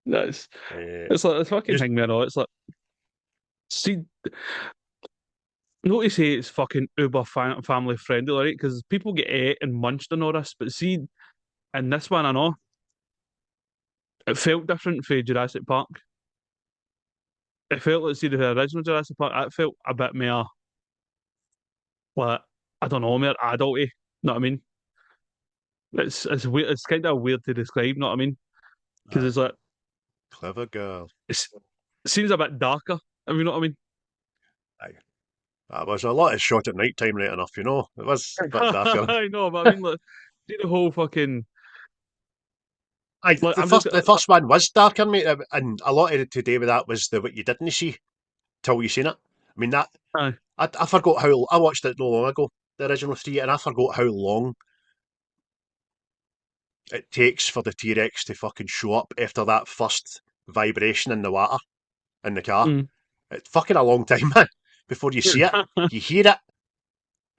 That's Uh, it's like the fucking you, thing, man. It's like see, not to say it's fucking uber family friendly, right? Because people get ate and munched and all this, but see, in this one, I know it felt different for Jurassic Park. It felt like see the original Jurassic Park. It felt a bit more like I don't know, more adulty. Know what I mean? It's weird. It's kind of weird to describe. Know what I mean? Because aye, it's like clever girl. it seems a bit darker. If you know what I mean? Aye. That was a lot of shot at night time, right enough, you know. It was a bit darker. I know, but I mean, like, see the whole fucking Aye, like I'm just the first one was darker, mate, and a lot of it to do with that was the what you didn't see till you seen it. I mean that aye. I forgot how I watched it no long ago, the original three, and I forgot how long it takes for the T Rex to fucking show up after that first vibration in the water. in the car. Mm. It's fucking a long time, man, before you see it. You hear it,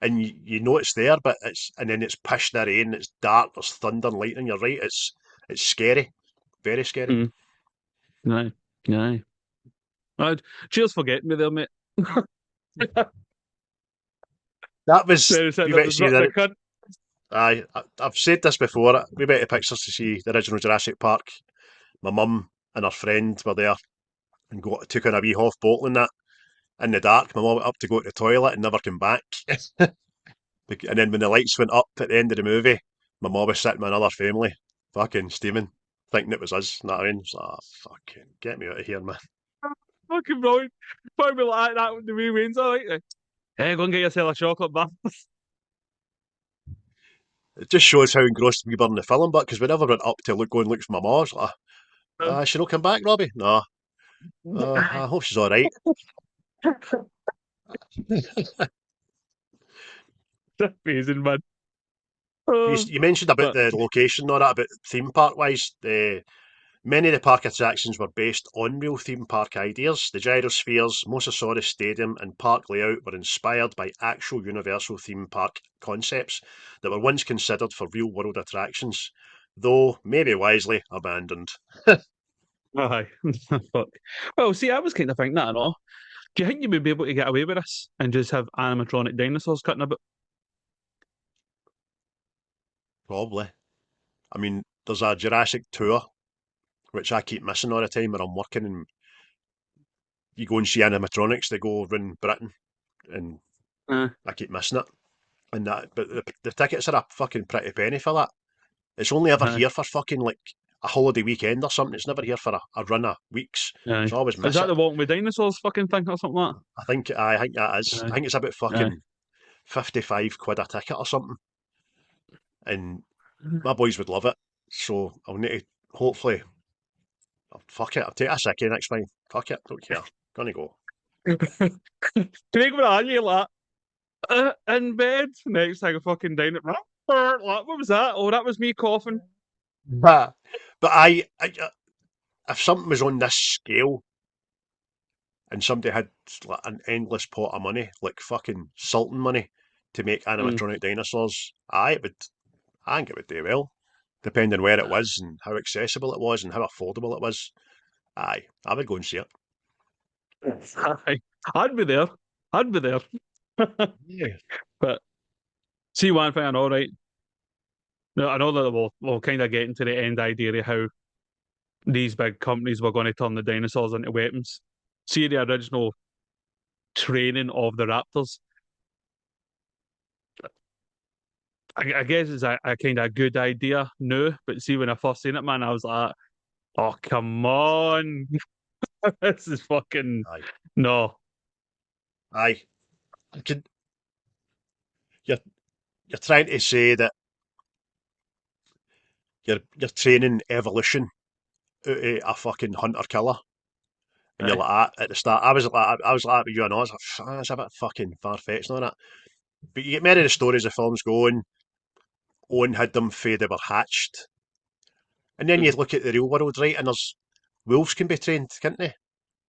and you know it's there, but and then it's pissed in the rain, it's dark, there's thunder and lightning, you're right, it's scary. Very scary. Mm. Aye. Aye. Cheers for getting me there, mate. That was, There, we there better was say not the that, cunt. I've said this before, we went to Pictures to see the original Jurassic Park. My mum and her friend were there and took on a wee half bottle and that in the dark. My mum went up to go to the toilet and never came back. And then when the lights went up at the end of the movie, my mum was sitting with another family, fucking steaming, thinking it was us. You know what I mean? It's like, oh, fucking get me out of here, man. Fucking brilliant. Probably like that with the wee wings. All right. Hey, go and get yourself a chocolate bar. It just shows how engrossed we were in the film, but because we never went up to go and look for my mum. I was like, she not come back, Robbie? No. I hope she's all right. Amazing, man. You mentioned about But the location, all that about theme park wise. Many of the park attractions were based on real theme park ideas. The gyrospheres, Mosasaurus Stadium, and park layout were inspired by actual Universal theme park concepts that were once considered for real world attractions, though maybe wisely abandoned. aye. Fuck. Well, see, I was kind of thinking that and all. Do you think you would be able to get away with this and just have animatronic dinosaurs cutting about? Probably. I mean, there's a Jurassic tour, which I keep missing all the time when I'm working, and you go and see animatronics, they go around Britain, and Uh, I keep missing it. And that, but the tickets are a fucking pretty penny for that. It's only ever aye. here for fucking like a holiday weekend or something. It's never here for a run of weeks. Aye. So I always Is miss that it. the Walking with Dinosaurs fucking thing or something like I think that is. that? I think it's about Aye. fucking 55 quid a ticket or something. And my boys would love it. So I'll need to hopefully, fuck it, I'll take a sickie next time. Fuck it, don't care. Gonna go. Craig would argue like in bed. Next thing, I fucking down it. Like, what was that? Oh, that was me coughing. But if something was on this scale and somebody had like an endless pot of money, like fucking Sultan money, to make Mm. animatronic dinosaurs, I think it would do well, depending where it was and how accessible it was and how affordable it was. Aye, I would go and see it. Aye. I'd be there. I'd be there. Yeah. But see one thing I know, right? No, I know that we'll kind of get into the end idea of how these big companies were going to turn the dinosaurs into weapons. See the original training of the raptors. I guess it's a kind of good idea now, but see when I first seen it, man, I was like, oh come on, this is fucking Aye, no. aye. I could, you're you're trying to say that you're training evolution out of a fucking hunter killer, and you're Aye. like that at the start. I was like with you and I was like, that's a bit fucking far fetched, and all that. But you get many of the stories the films going. Owen had them fae they were hatched. And then you Mm. look at the real world, right, and there's wolves can be trained, can't they?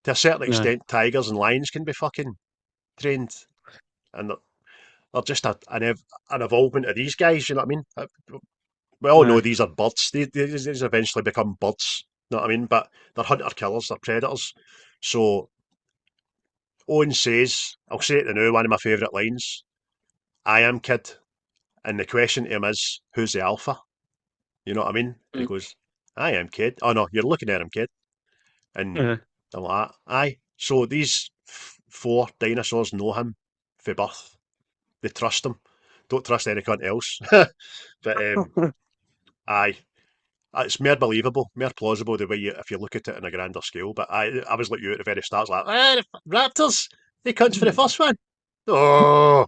To a certain Aye. extent, tigers and lions can be fucking trained. And they're just an evolvement of these guys, you know what I mean? We all know Aye. these are birds. These eventually become birds, you know what I mean? But they're hunter killers, they're predators. So Owen says, I'll say it now, one of my favourite lines, I am kid. And the question to him is, who's the alpha? You know what I mean? And he Mm. goes, I am kid. Oh no, you're looking at him, kid. And Aye. I'm like, aye. So these four dinosaurs know him for birth. They trust him. Don't trust any cunt else. But aye, it's more believable, more plausible the way if you look at it on a grander scale. But I was like you at the very start, like, the raptors, they cunts for the first one. Oh,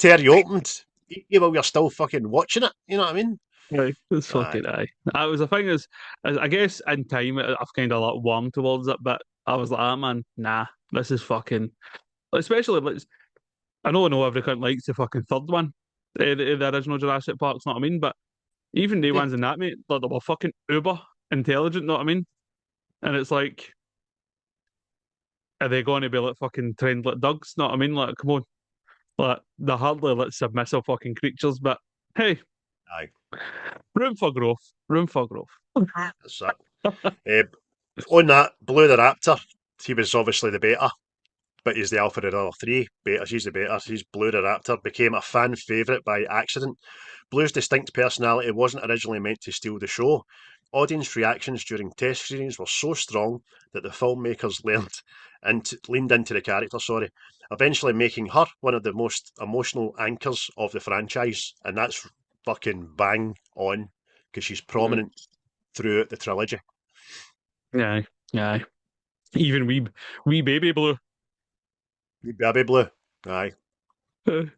tear you opened. You while you're still fucking watching it. You know what I mean? Aye. It's Aye. fucking aye. I was the thing is I guess in time I've kind of like warmed towards it, but I was like, ah man, nah, this is fucking. Especially like, I know every cunt likes the fucking third one, the original Jurassic Parks, know what I mean? But even the Yeah. ones in that, mate, like, they were fucking uber intelligent, know what I mean? And it's like, are they going to be like fucking trained like dogs? Know what I mean? Like, come on, like they're hardly like submissive fucking creatures, but hey, Aye, room for growth, room for growth. that's that. On that, Blue the Raptor, he was obviously the beta, but he's the alpha of the other three. Beta, she's the beta. He's Blue the Raptor, became a fan favourite by accident. Blue's distinct personality wasn't originally meant to steal the show. Audience reactions during test screenings were so strong that the filmmakers leaned into the character, eventually making her one of the most emotional anchors of the franchise, and that's fucking bang on, because she's prominent throughout the trilogy. Yeah, yeah. Even wee baby Blue. Baby Blue, aye. Blue,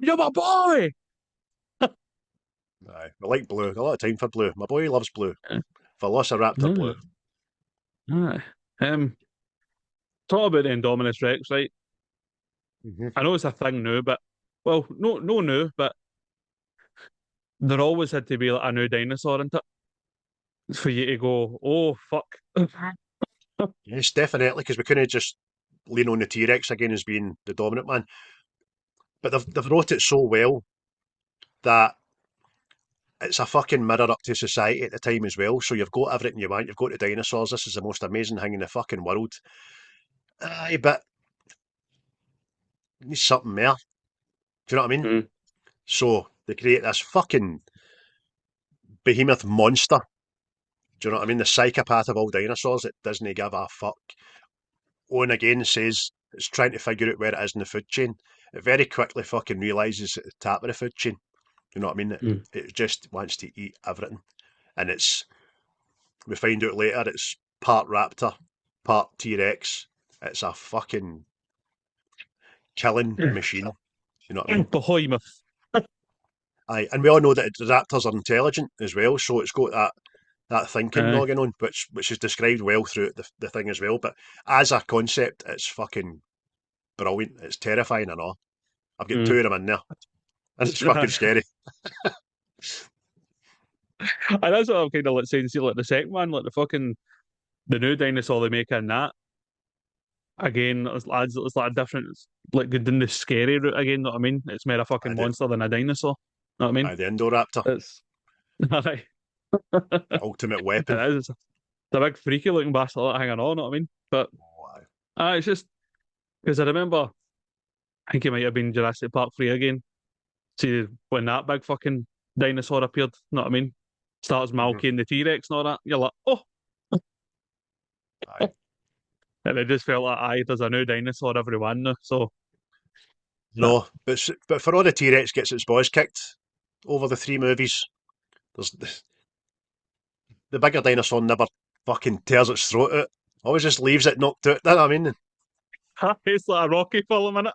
you're my boy. Aye, I like Blue. A lot of time for Blue. My boy loves Blue. Velociraptor Blue. Aye. Talk about the Indominus Rex, right? Mm-hmm. I know it's a thing now, but well, no new, but there always had to be like a new dinosaur in it for you to go, oh fuck. Yes, definitely, because we couldn't just lean on the T Rex again as being the dominant man. But they've wrote it so well that it's a fucking mirror up to society at the time as well. So you've got everything you want. You've got the dinosaurs. This is the most amazing thing in the fucking world. Aye, but you need something more. Do you know what I mean? Mm. So they create this fucking behemoth monster. Do you know what I mean? The psychopath of all dinosaurs that doesn't give a fuck. On again says it's trying to figure out where it is in the food chain. It very quickly fucking realises at the top of the food chain. You know what I mean? It just wants to eat everything. And we find out later, it's part raptor, part T-Rex. It's a fucking killing machine. You know what I mean? Behemoth. Aye, and we all know that the raptors are intelligent as well, so it's got that thinking Aye. noggin on, which is described well throughout the thing as well. But as a concept, it's fucking brilliant. It's terrifying and all. I've got two of them in there, and it's fucking scary. And that's what I'm kind of like saying. See, like the second one, like the new dinosaur they make in that. Again, it's like a different, like doing the scary route again. Know what I mean? It's more a fucking The, monster than a dinosaur. Know what I mean? the Indoraptor, It's aye. the ultimate weapon. It is. It's a big freaky looking bastard like, hanging on. Know what I mean? But Oh, it's just because I remember. I think it might have been Jurassic Park 3 again. See when that big fucking dinosaur appeared. Know what I mean? Starts mm-hmm. milking the T Rex and all that. You're like, oh. Aye. And it just felt like, aye, there's a new dinosaur every one now. So, No, but for all the T-Rex gets its balls kicked over the three movies, there's the bigger dinosaur never fucking tears its throat out. Always just leaves it knocked out. You know what I mean? it's like a Rocky film, innit?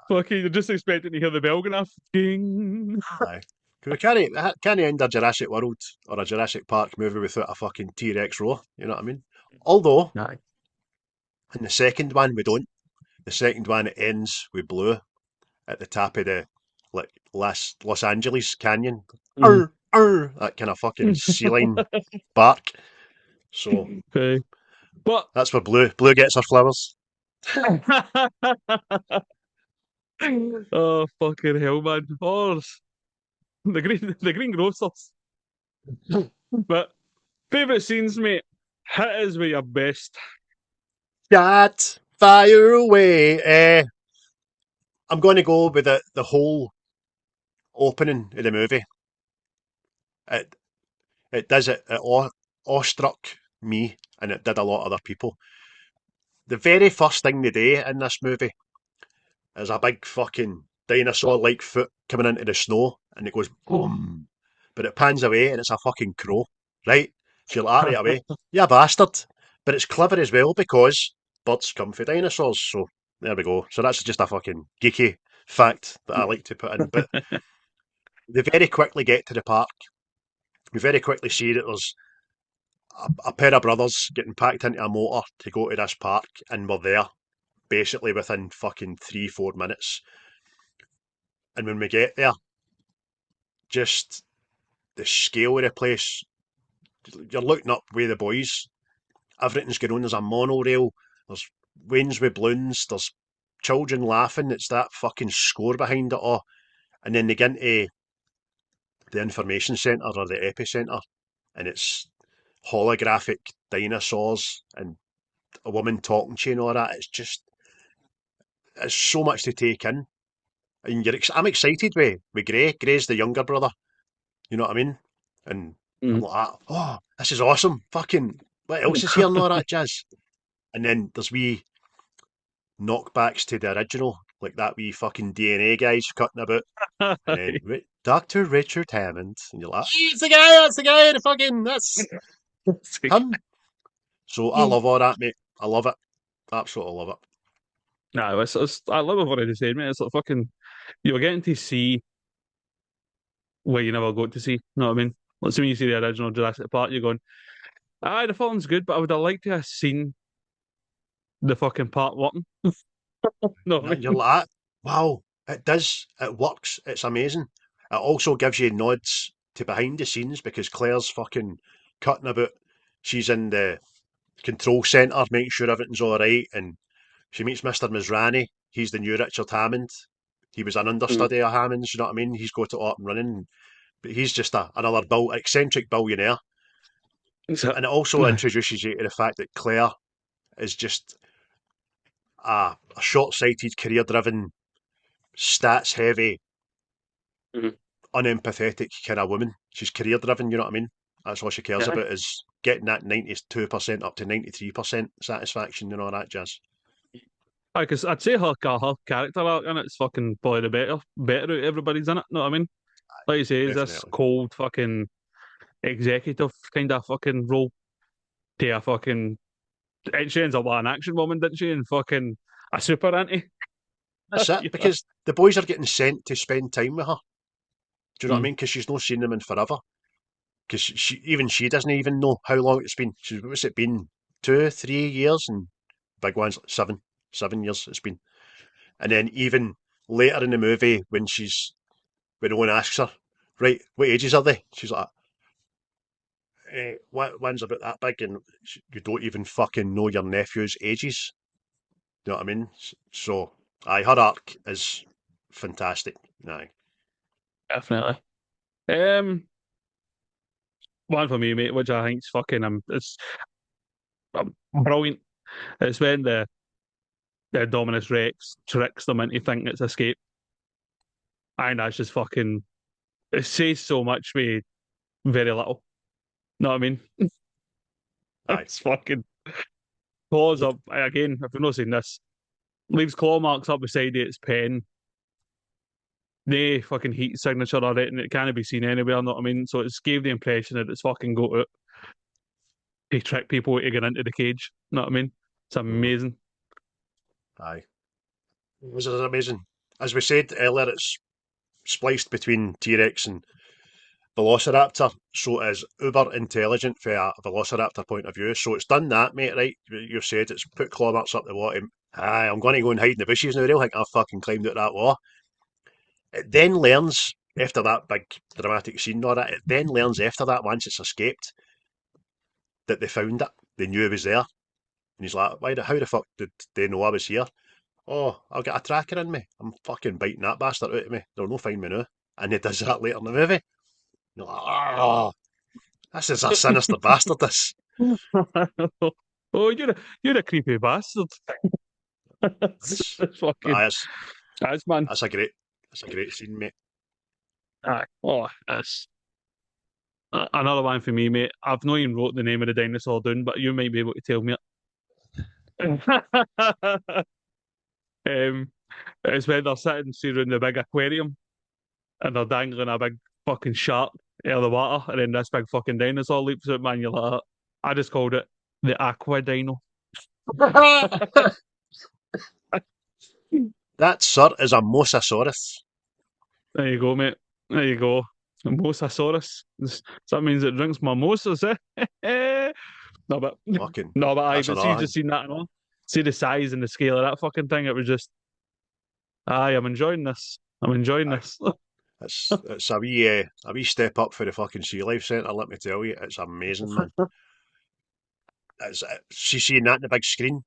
Fucking, you're just expecting to hear the bell going off. Ding. Aye. We can't end a Jurassic World or a Jurassic Park movie without a fucking T-Rex roar. You know what I mean? Although, Aye. in the second one, we don't. The second one, it ends with Blue at the top of the like Los Angeles Canyon. That kind of fucking sea line bark. So Okay. But that's where Blue gets her flowers. oh fucking hell, man! Oh, the green grocers. But favorite scenes, mate. Hit us with your best. Shot fire away. I'm going to go with the whole opening of the movie. It it does it awestruck me, and it did a lot of other people. The very first thing they do in this movie is a big fucking dinosaur-like foot coming into the snow, and it goes boom, but it pans away, and it's a fucking crow, right? So you're like, right away, yeah, bastard. But it's clever as well because birds come from dinosaurs. So there we go. So that's just a fucking geeky fact that I like to put in. But they very quickly get to the park. We very quickly see that there's a pair of brothers getting packed into a motor to go to this park, and we're there basically within fucking 3-4 minutes. And when we get there, just the scale of the place, you're looking up with the boys. Everything's going on. There's a monorail. There's Wayne's with balloons. There's children laughing. It's that fucking score behind it all. And then they get into the information centre or the epicentre, and it's holographic dinosaurs and a woman talking to you and all that. It's so much to take in. And I'm excited with Gray. Gray's the younger brother. You know what I mean? And I'm Mm. like, oh, this is awesome. Fucking, what else is here and all that jazz? And then there's wee knockbacks to the original, like that wee fucking DNA guy's cutting about. And then Dr. Richard Hammond. And you're like, it's the guy, the fucking, that's him. So I love all that, mate. I love it. Absolutely love it. No, I love what I've already said, mate. It's like fucking, you're getting to see where you never got to see. You know what I mean? Like, so when you see the original Jurassic Park, you're going, the film's good, but I would have liked to have seen the fucking part working. No, I You're mean, like, wow, it does. It works. It's amazing. It also gives you nods to behind the scenes because Claire's fucking cutting about. She's in the control centre, making sure everything's all right, and she meets Mr. Mizrani. He's the new Richard Hammond. He was an understudy of Hammond's, you know what I mean? He's got it up and running, but he's just another eccentric billionaire. And it also introduces you to the fact that Claire is just a short-sighted, career-driven, stats-heavy, Mhm. unempathetic kind of woman. She's career-driven, you know what I mean? That's all she cares Yeah. about is getting that 92% up to 93% satisfaction and all that jazz. Because I'd say her character arc in it's fucking probably the better out of everybody's in it. Know what I mean? Like you say, is this Definitely. cold fucking executive kind of fucking role to a fucking. And she ends up with an action woman, didn't she? And fucking a super auntie. That's it, Yeah. because the boys are getting sent to spend time with her. Do you know what I Mm. mean? Because she's not seen them in forever. Because she doesn't even know how long it's been. What's it been? 2, 3 years, and big ones 7 years it's been. And then even later in the movie when Owen asks her, right, what ages are they? She's like, one's about that big, and you don't even fucking know your nephew's ages. You know what I mean? So, her arc is fantastic. Aye. Definitely. One for me, mate, which I think's fucking it's brilliant. It's when the Dominus Rex tricks them into thinking it's escape. And that's just fucking it says so much with very little. Know what I mean? Aye. It's fucking claws up again, if you've not seen this, leaves claw marks up beside its pen. No fucking heat signature on it, and it can't be seen anywhere, know what I mean? So it's gave the impression that it's fucking got out to trick people to get into the cage. Know what I mean? It's Mm, amazing. aye. This is amazing. As we said earlier, it's spliced between T-Rex and Velociraptor, so it is uber intelligent from a Velociraptor point of view. So it's done that, mate, right? You've said it's put claw marks up the wall. Aye, I'm going to go and hide in the bushes now. They'll think I've fucking climbed out that wall. It then learns, after that big dramatic scene and all that, it then learns after that, once it's escaped, that they found it. They knew it was there. And he's like, how the fuck did they know I was here? Oh, I'll get a tracker in me. I'm fucking biting that bastard out of me. They'll no find me now. And he does that later in the movie. You're like, oh, this is a sinister bastard, this. Oh, you're a creepy bastard. That's, It's fucking that's man. that's a great scene, mate. Aye. Oh, that's another one for me, mate. I've not even wrote the name of the dinosaur down, but you might be able to tell me it. It's when they're sitting in the big aquarium and they're dangling a big fucking shark out of the water, and then this big fucking dinosaur leaps out, man. You're like, I just called it the aqua dino. That, sir, is a mosasaurus. There you go, mate. There you go. Mosasaurus. So that means it drinks mimosas, eh? No, but Fucking, no, but that's but see, you another thing. just seen that and all. See the size and the scale of that fucking thing. It was just, I'm enjoying this. I'm enjoying Aye. this. It's a wee step up for the fucking Sea Life Centre, let me tell you. It's amazing, man. She's seeing that in the big screen.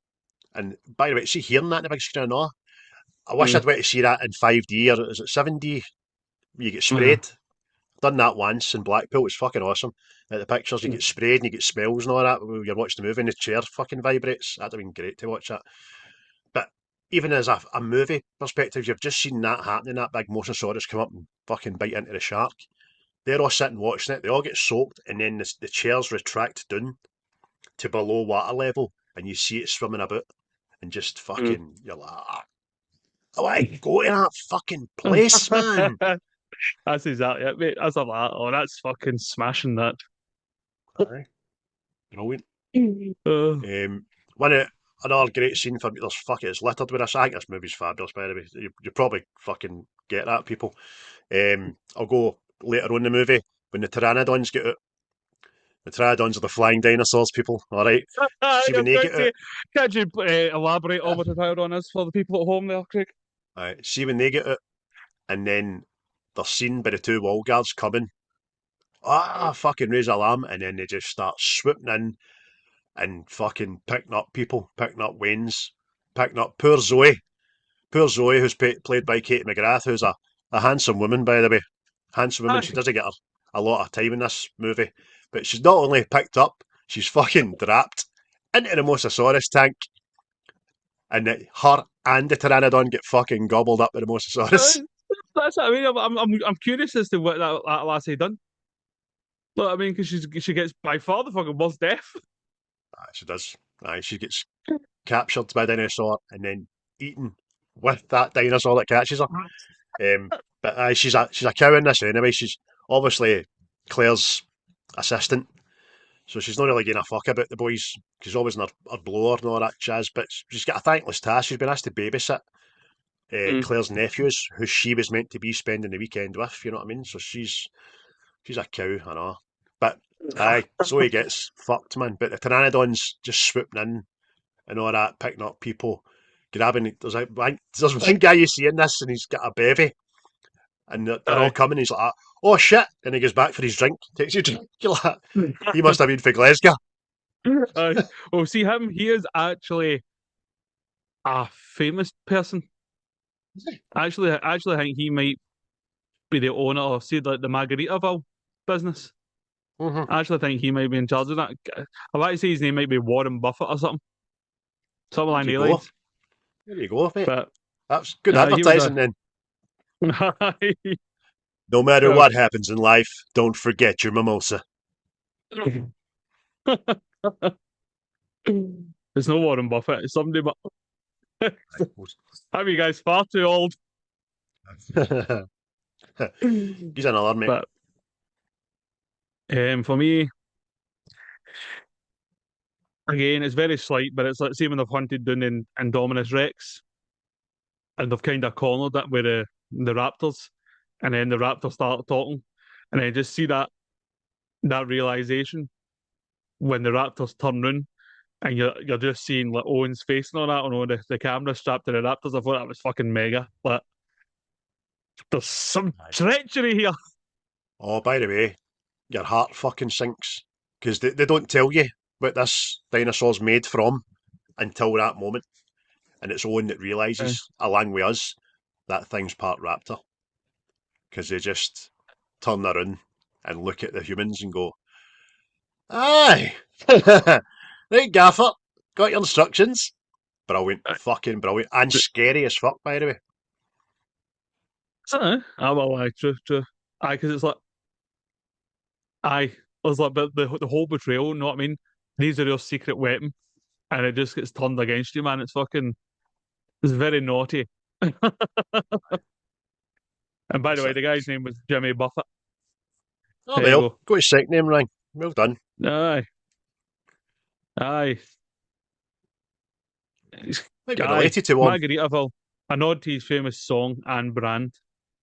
And by the way, see hearing that in the big screen, no, I wish I'd went to see that in 5D or is it 7D? You get sprayed. Done that once in Blackpool. It was fucking awesome. At the pictures, you get sprayed and you get smells and all that. When you're watching the movie and the chair fucking vibrates. That'd have been great to watch that. But even as a movie perspective, you've just seen that happening. That big mosasaurus come up and fucking bite into the shark. They're all sitting watching it. They all get soaked, and then the chairs retract down to below water level, and you see it swimming about, and just fucking, you're like, I want to go to that fucking place, man. That's exactly it, mate. That's like, oh, that's fucking smashing that. Aye. Brilliant. Uh, Another great scene for me. It's littered with this. I think this movie's fabulous, by the way. You probably fucking get that, people. I'll go later on in the movie when the pteranodons get out. The pteranodons are the flying dinosaurs, people. All right. See when they get out. Can't you elaborate on what the pteranodon is for the people at home there, Craig? Right. See when they get out, and then they're seen by the two wall guards coming. Fucking raise alarm, and then they just start swooping in and fucking picking up people, picking up Waynes, picking up poor Zoe, who's played by Kate McGrath, who's a handsome woman, by the way. Handsome woman. She doesn't get a lot of time in this movie, but she's not only picked up, she's fucking dropped into the Mosasaurus tank, and her and the Pteranodon get fucking gobbled up by the Mosasaurus. That's what I mean. I'm curious as to what that lassie done. Look, I mean, because she gets by far the fucking worst death. She does. She gets captured by a dinosaur and then eaten with that dinosaur that catches her. But she's a cow in this anyway. She's obviously Claire's assistant, so she's not really giving a fuck about the boys. She's always in her blower and all that jazz. But she's got a thankless task. She's been asked to babysit Claire's nephews, who she was meant to be spending the weekend with. You know what I mean? So she's a cow, I know. But Zoe gets fucked, man. But the pteranodons just swooping in and all that, picking up people, grabbing. There's one guy you see in this, and he's got a bevy, and they're all coming. He's like, "Oh shit!" And he goes back for his drink, takes his drink. You're like, he must have been for Glasgow. Well, see him. He is actually a famous person. Actually, I think he might be the owner of, see, like the Margaritaville business. Mm-hmm. I actually think he might be in charge of that. I like to say his name might be Warren Buffett or something. Something like that. There you go, mate. But that's good advertising then. No matter what happens in life, don't forget your mimosa. It's no Warren Buffett, it's somebody but have you guys far too old? He's another, mate. But for me, again, it's very slight, but it's like, see when they've hunted down in Indominus Rex, and they've kind of cornered it with the raptors, and then the raptors start talking, and I just see that realization when the raptors turn round, and you're just seeing like Owen's face and all that on the camera strapped to the raptors. I thought that was fucking mega. But there's some treachery here. Oh, by the way, your heart fucking sinks because they don't tell you what this dinosaur's made from until that moment, and it's Owen that realizes, along with us, that thing's part raptor, because they just turn around and look at the humans and go, "Aye, right, Gaffer, got your instructions." Brilliant, fucking brilliant, and scary as fuck, by the way. True. Aye, because it's like, it's like the whole betrayal. You know what I mean? These are your secret weapon, and it just gets turned against you, man. It's very naughty. And by the way, the guy's name was Jimmy Buffett. Oh well, got his second name right. Well done. Aye. Might be related to one. Margaritaville, a nod to his famous song and brand.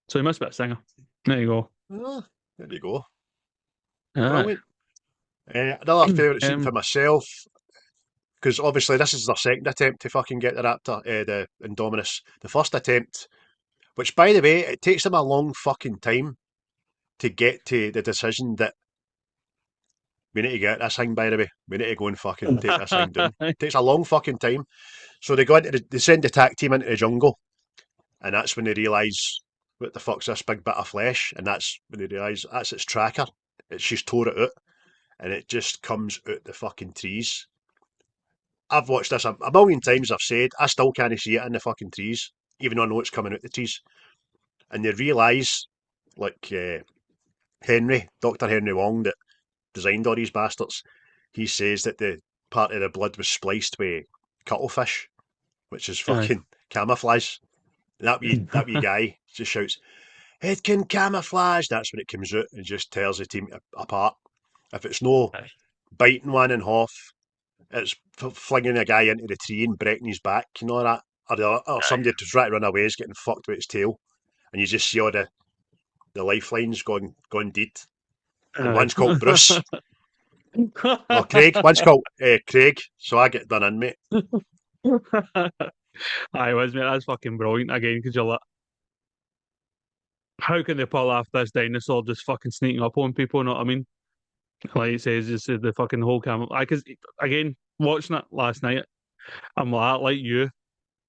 So he must be a singer. There you go. Oh, there you go. Brilliant. Another favourite scene for myself, because obviously this is their second attempt to fucking get the raptor, the Indominus. The first attempt, which by the way, it takes them a long fucking time to get to the decision that we need to get this thing, by the way. We need to go and fucking take this thing down. It takes a long fucking time. So they go into they send the tack team into the jungle, and that's when they realise what the fuck's this big bit of flesh, and that's when they realise that's its tracker. She's tore it out, and it just comes out the fucking trees. I've watched this a million times. I've said I still can't see it in the fucking trees, even though I know it's coming out the trees. And they realise, like Dr. Henry Wong, that designed all these bastards. He says that the part of the blood was spliced with cuttlefish, which is fucking camouflage. That wee guy just shouts, "It can camouflage." That's when it comes out and just tears the team apart. If it's no biting one in half, it's flinging a guy into the tree and breaking his back, you know that, or somebody to try to run away is getting fucked with his tail, and you just see all the lifelines gone dead. And one's called Bruce. Well, Craig. One's called Craig. So I get done in, mate. I was, mate. That's fucking brilliant again, because you're like, how can they pull off this dinosaur just fucking sneaking up on people? You know what I mean? Like it says, just the fucking whole camera. Because again, watching it last night, I'm like you.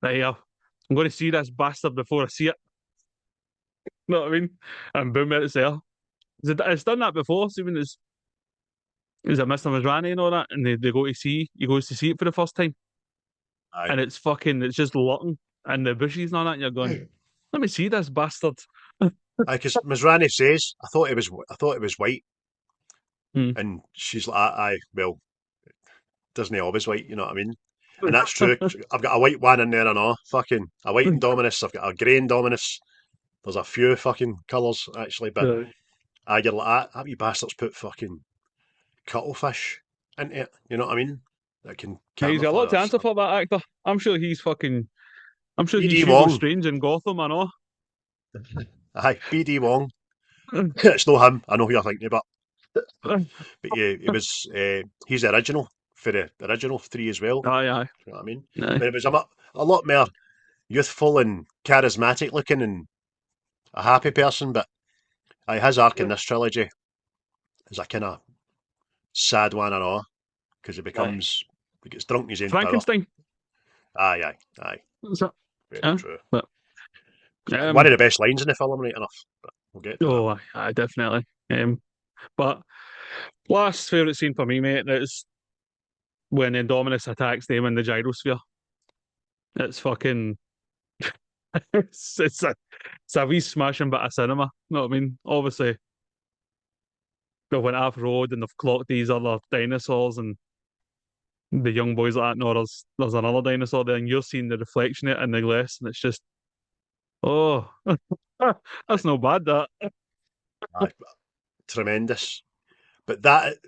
Hey, I'm going to see this bastard before I see it. You know what I mean? And boom, it's there. It's done that before. So even as a Mr. Mazrani and all that, and they go to see, he goes to see it for the first time, and it's just lurking in the bushes and all that, and you're going, let me see this bastard. Because Mazrani says, I thought it was white, and she's like, aye, well, doesn't he always white? You know what I mean? And that's true. I've got a white one in there and all. Fucking a white Indominus. I've got a grey Indominus. There's a few fucking colours actually, but you're like that wee bastards put fucking cuttlefish into it. You know what I mean? That can. He's got a lot to answer for, that actor. I'm sure he's fucking. I'm sure he's Wong. Hugo Strange in Gotham and all. Aye, BD Wong. It's not him. I know who you're thinking about. But yeah, it was. He's the original for the original 3 as well. Aye. You know what I mean? Aye. But it was a lot more youthful and charismatic looking and a happy person. But his arc in this trilogy is a kind of sad one and all, because he gets drunk in his own Frankenstein. Power. Aye. Very true. But, one of the best lines in the film, right enough. But we'll get to that. Aye, definitely. But last favourite scene for me, mate, is when Indominus attacks them in the gyrosphere. It's fucking. it's a wee smashing bit of cinema. You know what I mean? Obviously, they went off road and they've clocked these other dinosaurs, and the young boys like that. No, there's another dinosaur there, and you're seeing the reflection of it in the glass, and it's just, oh, that's no bad. That tremendous. But that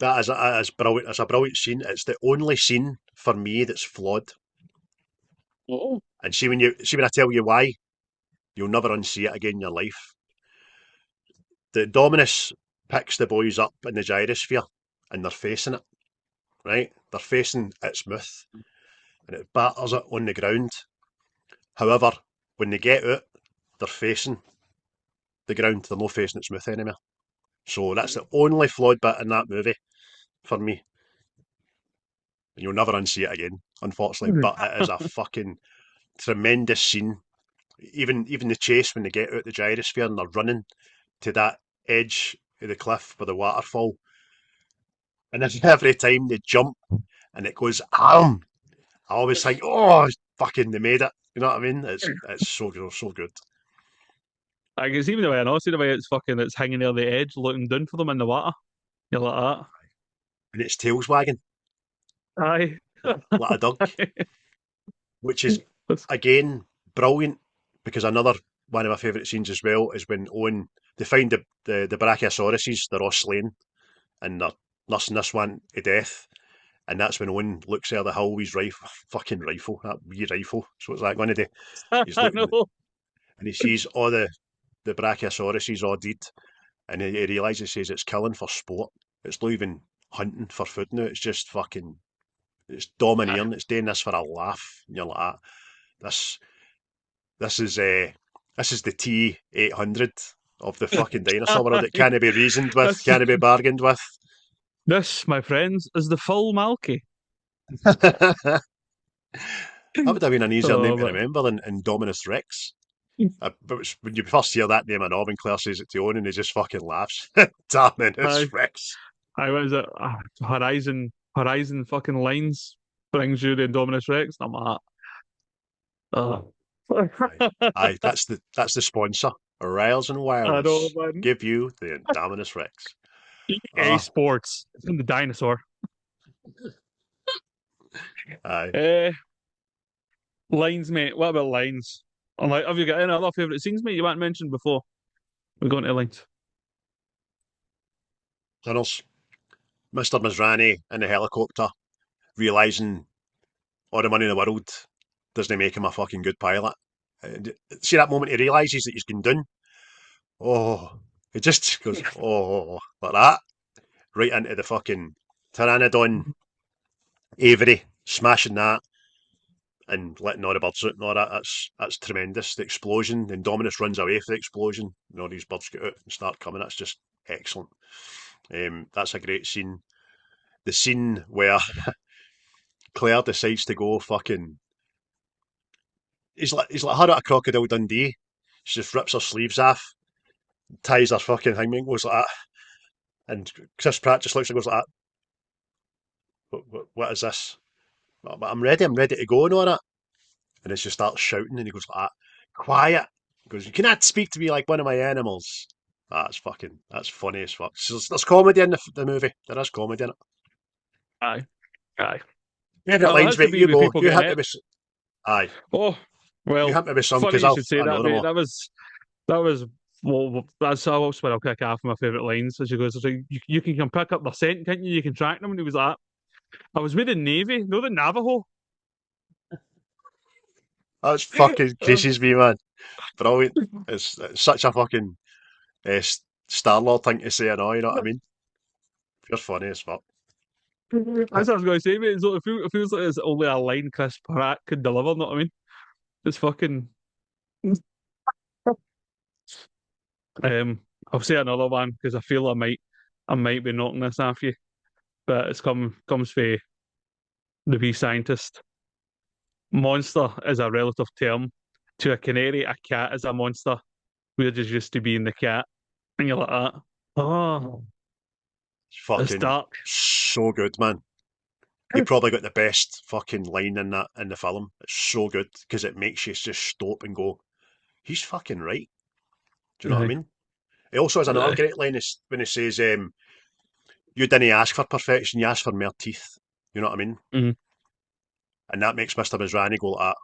is brilliant. It's a brilliant scene. It's the only scene for me that's flawed. Oh. And see when I tell you why, you'll never unsee it again in your life. The Dominus picks the boys up in the gyrosphere, and they're facing it. Right? They're facing its mouth, and it batters it on the ground. However, when they get out, they're facing the ground. They're not facing its mouth anymore. So that's the only flawed bit in that movie for me. And you'll never unsee it again, unfortunately. But it is a fucking tremendous scene. Even the chase when they get out the gyrosphere and they're running to that edge of the cliff with the waterfall. And every time they jump and it goes, I always think, oh, fucking, they made it. You know what I mean? It's so good, so good. I guess even the way I know, see the way it's hanging near the edge, looking down for them in the water. You're like that. And its tail's wagging. Aye. Like a duck. Which is, again, brilliant, because another one of my favourite scenes as well is when they find the Brachiosauruses, they're all slain, and they're nursing this one to death. And that's when Owen looks out the hill with his fucking rifle, that wee rifle. So what's that going to do? He's looking, and he sees all the Brachiosauruses all dead, and he realises, says it's killing for sport. It's not even hunting for food now. It's just fucking, it's domineering. It's doing this for a laugh. And you're like, this is the T800 of the fucking dinosaur world. It can't be reasoned with, can't be bargained with. This, my friends, is the full Malky. That would have been an easier name Oh, to but remember than Indominus Rex. But when you first hear that name, and Claire says it to Owen, and he just fucking laughs. Dominus I, Rex. I was at Horizon fucking lines brings you the Indominus Rex. I'm like, oh. Aye, aye, that's the sponsor. Rails and I know, Wireless man. give you the Indominus Rex. EA Oh, Sports. It's in the dinosaur. aye. Uh, lines, mate. What about lines? I'm like, have you got any other favourite scenes, mate, you want mentioned before we go into lines? Tunnels. Mr. Masrani in the helicopter, realising all the money in the world doesn't make him a fucking good pilot. See that moment he realises that he's gone down? Oh, he just goes, oh, like that, right into the fucking Pteranodon Avery, smashing that and letting all the birds out and all that. That's tremendous. The explosion, then Dominus runs away from the explosion, and all these birds get out and start coming. That's just excellent. That's a great scene. The scene where Claire decides to go fucking. He's like her at a Crocodile Dundee. She just rips her sleeves off, ties her fucking hangman, goes like that, and Chris Pratt just looks and goes like that. What is this? I'm ready. I'm ready to go and all that. And then she starts shouting, and he goes like that. Quiet. He goes, you cannot speak to me like one of my animals. That's funny as fuck. So there's comedy in the movie. There is comedy in it. Aye, aye. Favourite Well, it lines, has to mate. be You with go. people You getting hit me it. with. Aye. Oh, You well, hit me with some funny because you should say I that, know them mate. all. That was well, that's where I'll kick off my favourite lines. As she goes, like, you can come pick up their scent, can't you? You can track them. And he was like, I was with the Navy, no the Navajo. That's fucking creases me, man. Brilliant. It's such a fucking uh, Star Lord thing to say, and all. You know what I mean? You're funny as fuck. That's what I was going to say, mate. So it feels like it's only a line Chris Pratt could deliver. Know what I mean? It's fucking. I'll say another one because I feel I might be knocking this off you, but comes for the wee scientist. Monster is a relative term to a canary. A cat is a monster. We're just used to being the cat, and you're like that. Oh, It's it's fucking dark. so good, man. He probably got the best fucking line in the film. It's so good because it makes you just stop and go, he's fucking right. Do you know what I Aye, mean? He also has another aye. great line when he says, "You didn't ask for perfection, you asked for more teeth." You know what I mean? Mm, And that makes Mr. Mizrani go like,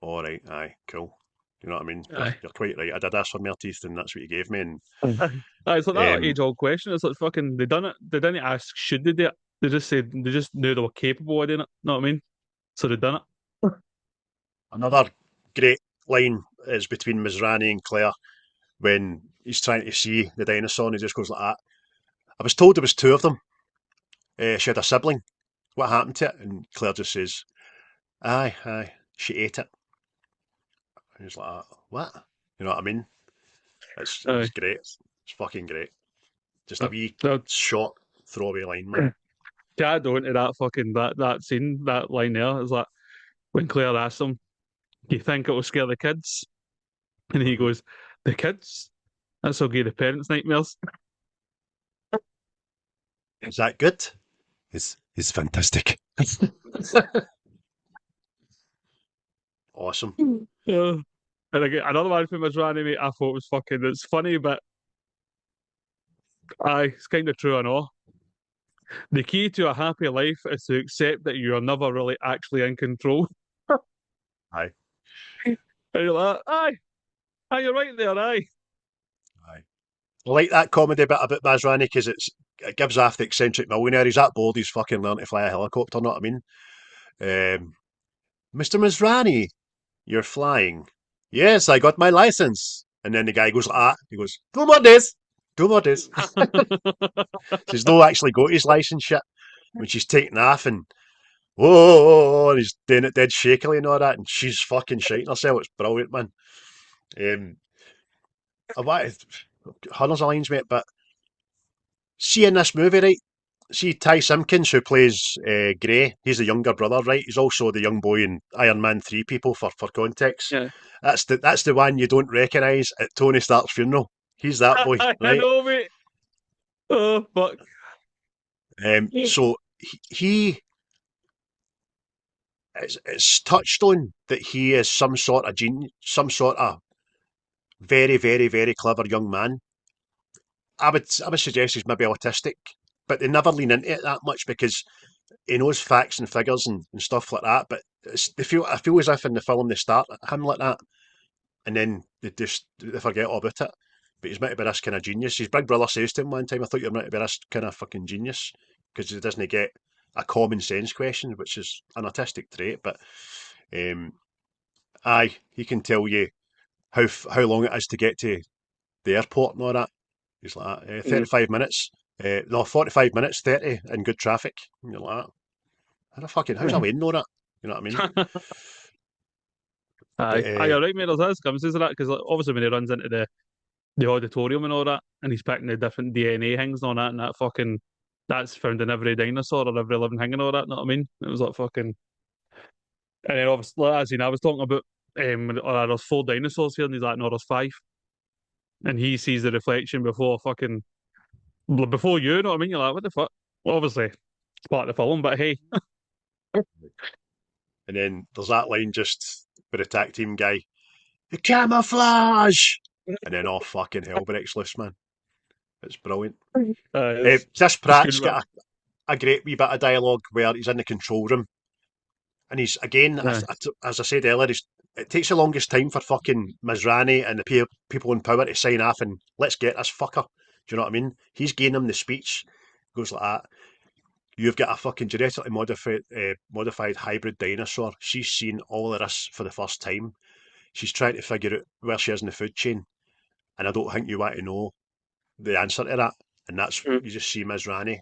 "All right, aye, cool." You know what I mean? You're aye. you're quite right. I did ask for more teeth, and that's what you gave me. And It's like that um, age old question. It's like fucking they done it. They didn't ask should they do it. They just said they just knew they were capable of doing it. Know what I mean? So they done it. another great line is between Mizrani and Claire when he's trying to see the dinosaur, and he just goes like that. I was told there was two of them. She had a sibling. What happened to it? And Claire just says, "Aye, aye, she ate it." And he's like, "What?" You know what I mean? It's Aye. great. It's fucking great. Just a Uh, wee uh, short throwaway line, man. To add on to that fucking that scene, that line there is like when Claire asks him, "Do you think it will scare the kids?" And he Mhm. goes, "The kids? That's will give the parents nightmares." Is that good? It's fantastic. Awesome. Yeah. And again, another one from his anime I thought was fucking. It's funny, but aye, it's kind of true. I know. The key to a happy life is to accept that you are never really actually in control. Aye, And you're like, aye, you're right there, aye. aye. I like that comedy bit about Masrani because it gives off the eccentric millionaire. He's that bold, he's fucking learning to fly a helicopter, know what I mean? Mr. Masrani, you're flying. Yes, I got my license. And then the guy goes, he goes, 2 more days. 2 more days. She's no actually got his license yet. When she's taking off and whoa, and he's doing it dead shakily and all that, and she's fucking shiting herself. It's brilliant, man. I wanted hundreds of lines, mate, but see in this movie, right? see Ty Simpkins, who plays Grey, he's the younger brother, right? He's also the young boy in Iron Man 3 people, for context. Yeah. That's the one you don't recognise at Tony Stark's funeral. He's that boy, I right? know, mate. Oh, fuck. So he it's touched on that he is some sort of genius, some sort of very, very, very clever young man. I would suggest he's maybe autistic, but they never lean into it that much because he knows facts and figures and stuff like that. But I feel as if in the film they start him like that, and then they forget all about it. But he's meant to be this kind of genius. His big brother says to him one time, "I thought you were meant to be this kind of fucking genius," because he doesn't get a common sense question, which is an autistic trait. But aye, he can tell you how long it is to get to the airport and all that. He's like, 35 minutes. No, 45 minutes, 30 in good traffic. And you're like, how's a Wayne know that? You know what I mean? But, Aye, you're right, mate. There's circumstances of that because, like, obviously, when he runs into the auditorium and all that, and he's picking the different DNA things and all that, and that's found in every dinosaur or every living thing and all that. Know what I mean? It was like fucking. And then obviously, as I was talking about, there's 4 dinosaurs here, and he's like, no, there's 5. And he sees the reflection before you know what I mean? You're like, what the fuck? Well, obviously, it's part of the film, but hey. and then there's that line just with the tag team guy, the camouflage! And then, oh, fucking hell breaks loose, man. It's brilliant. It's This Pratt's good. got a great wee bit of dialogue where he's in the control room. And he's, again, Aye. as I said earlier, it takes the longest time for fucking Mizrani and the people in power to sign off and let's get this fucker. Do you know what I mean? He's giving him the speech. Goes like that. You've got a fucking genetically modified hybrid dinosaur. She's seen all of this for the first time. She's trying to figure out where she is in the food chain. And I don't think you want to know the answer to that. And that's, you just see Mizrani.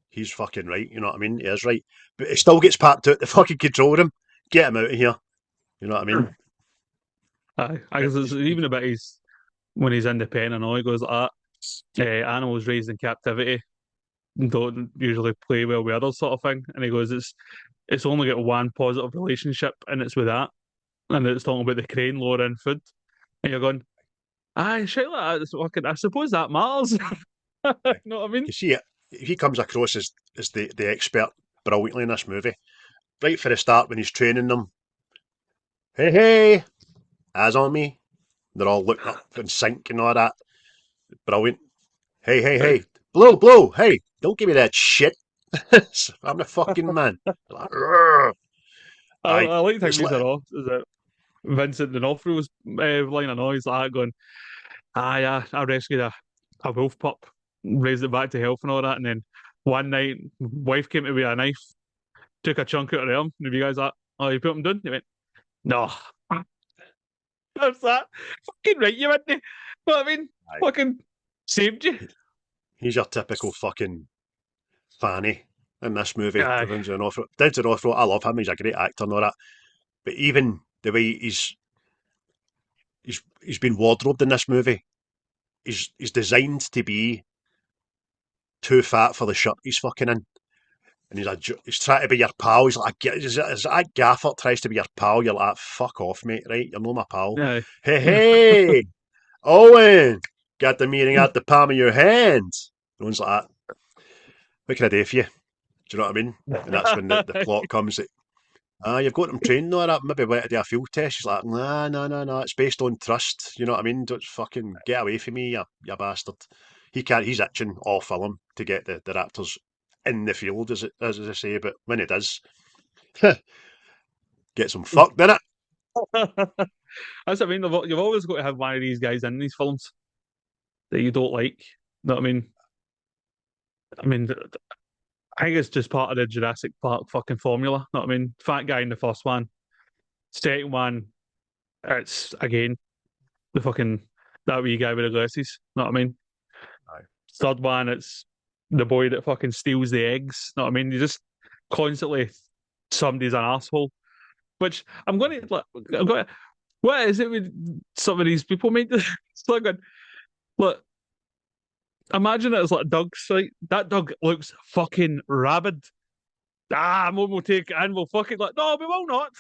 He's fucking right, you know what I mean? He is right. But he still gets packed out the fucking control room. Get him out of here. You know what I mean? Aye, because it's even about when he's in the pen and all, he goes like that. Animals raised in captivity don't usually play well with others, sort of thing. And he goes, it's only got one positive relationship, and it's with that. And it's talking about the crane lowering food. And you're going, aye, shit like that. I suppose that matters. You know what I mean? You see it. He comes across as the expert brilliantly in this movie. Right for the start when he's training them. Hey, hey, eyes on me. They're all looking up in sync and all that. Brilliant. Hey, hey, hey. Blow, hey, don't give me that shit. I'm the fucking man. Like, I like how it's these like, are off. Is it Vincent D'Onofrio's line of noise like that going, aye, I rescued a wolf pup, raised it back to health and all that. And then one night, wife came to me with a knife, took a chunk out of the arm. And you guys like, oh, you put him down? He went, no. That's that. Fucking right, you went. Know what I mean? aye. Fucking saved you. He's your typical fucking fanny in this movie. Aye. Vincent D'Onofrio, I love him. He's a great actor and all that. But even the way he's been wardrobed in this movie, he's designed to be too fat for the shirt he's fucking in. And he's trying to be your pal. He's like, is that gaffer tries to be your pal? You're like, fuck off, mate, right? You're not my pal. Aye. Hey, hey, Owen, got the meeting at the palm of your hand. Owen's like, what can I do for you? Do you know what I mean? And that's when the plot comes that, you've got him trained now, that maybe went to do a field test. She's like, nah, no, it's based on trust. You know what I mean? Don't fucking get away from me, you bastard. He's itching all film to get the Raptors in the field, as I say, but when it does, gets them fucked, innit? That's what I mean. You've always got to have one of these guys in these films that you don't like. Know what I mean? I mean, I think it's just part of the Jurassic Park fucking formula. Know what I mean? Fat guy in the first one. Second one, it's again the fucking that wee guy with the glasses. Know what I mean? Aye. Third one, it's the boy that fucking steals the eggs. Know what I mean? You just constantly somebody's an asshole. Which I'm going to. What is it with some of these people, mate? It's like, look, imagine it as like Doug's like that Doug looks fucking rabid. Mum will take it and we'll fucking like, no, we will not.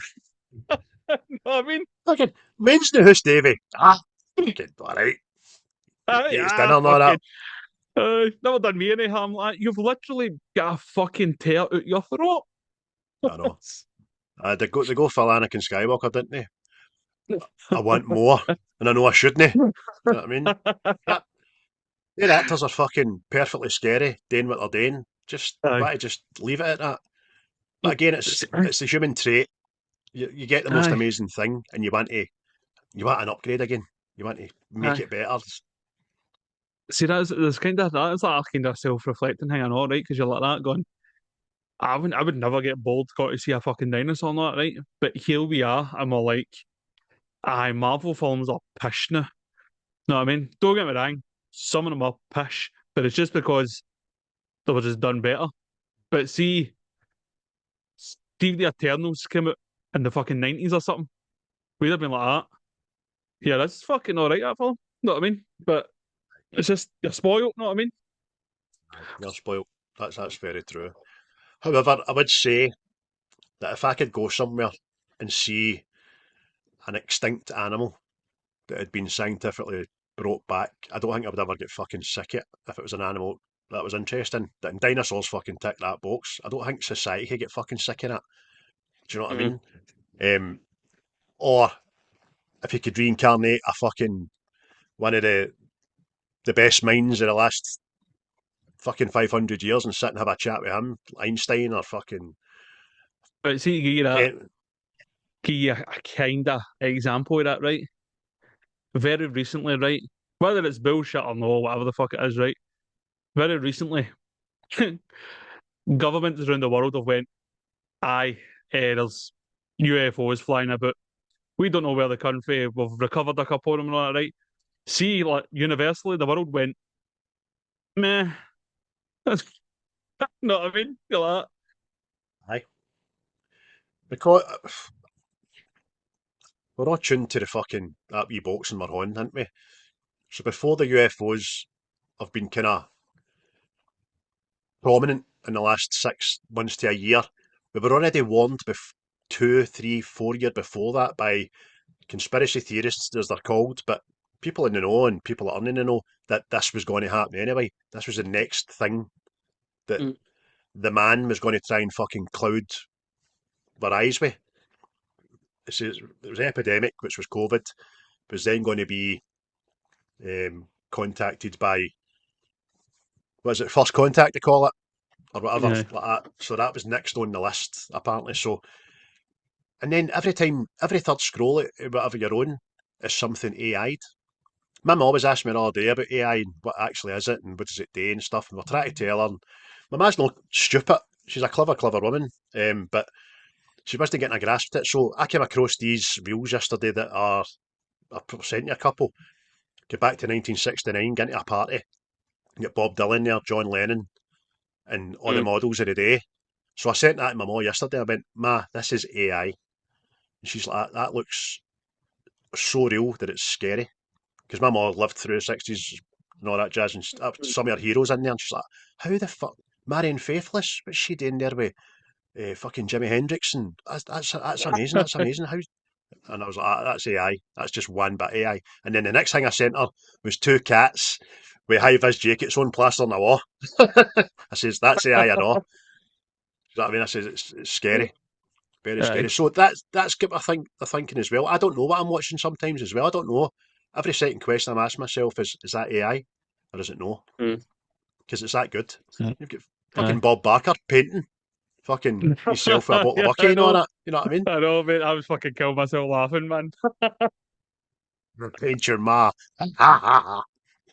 You know what I mean? Fucking, men's the house, Davy. Fucking, alright. Eat his dinner and all that. Fucking. Never done me any harm. Like, you've literally got a fucking tear out your throat. I know. They go for Anakin Skywalker, didn't they? I want more, and I know I shouldn't. You know what I mean? That, their actors are fucking perfectly scary, doing what they're doing. Just Aye. why to just leave it at that. But again, it's the human trait. You get the most Aye. amazing thing, and you want an upgrade again. You want to make Aye. it better. See, that's kind of that's like a kind of self-reflecting thing, I know, right? Because you're like that going, I would never get bored got to see a fucking dinosaur on that, right? But here we are, and we're like, aye, Marvel films are pish now. Know what I mean? Don't get me wrong, some of them are pish, but it's just because they were just done better. But see, Steve the Eternals came out in the fucking 90s or something. We'd have been like that. Yeah, that's fucking alright, that film. Know what I mean? But it's just, you're spoiled, know what I mean? You're spoiled. That's very true. However, I would say that if I could go somewhere and see an extinct animal that had been scientifically brought back, I don't think I would ever get fucking sick of it if it was an animal that was interesting. And dinosaurs fucking tick that box. I don't think society could get fucking sick of that. Do you know what I Mm. mean? Or if you could reincarnate a fucking one of the best minds of the last fucking 500 years and sit and have a chat with him, Einstein or fucking. But see, Eh, give you a kind of example of that, right? Very recently, right? Whether it's bullshit or no, whatever the fuck it is, right? Very recently, governments around the world have went, aye, there's UFOs flying about. We don't know where the country. We've recovered a couple of them and all that, right? See, like universally, the world went, meh. That's know what I mean? You're like, aye. Because we're all tuned to the fucking that wee box in we're on, aren't we? So before the UFOs have been kind of prominent in the last 6 months to a year, we were already warned 2, 3, 4 years before that by conspiracy theorists, as they're called, but people in the know and people that aren't in the know that this was going to happen anyway. This was the next thing that Mm. the man was going to try and fucking cloud their eyes with. It was an epidemic, which was COVID, was then going to be contacted by, what is it, first contact they call it, or whatever yeah. like that. So that was next on the list, apparently. So, and then every third scroll, whatever you're on, is something AI'd. My mum always asked me the other day about AI and what actually is it and what does it do and stuff. And we're trying to tell her. And my mum's not stupid. She's a clever woman. But she wasn't getting a grasp of it. So I came across these reels yesterday that are, I sent you a couple. Get back to 1969, get into a party, get Bob Dylan there, John Lennon, and all the Mm. models of the day. So I sent that to my mum yesterday. I went, Ma, this is AI. And she's like, that looks so real that it's scary. Because my mum lived through the 60s and all that jazz, and some of her heroes in there. And she's like, how the fuck? Marion Faithless? What's she doing there with fucking Jimi Hendrix? And that's amazing. That's amazing. How? And I was like, that's AI. That's just one bit AI. And then the next thing I sent her was two cats with high vis jackets on plaster on the wall. I says, that's AI, I know. You know what I mean? I says, it's scary. Very scary. Aye. So that's got my thinking as well. I don't know what I'm watching sometimes as well. I don't know. Every second question I'm asking myself is that AI or is it no? Mm. Because it's that good. Aye. You've got Aye. fucking Bob Barker painting fucking himself with a bottle of whiskey and all that. You know what I mean? I know, mate. I was fucking killing myself laughing, man. Paint your ma. Ha ha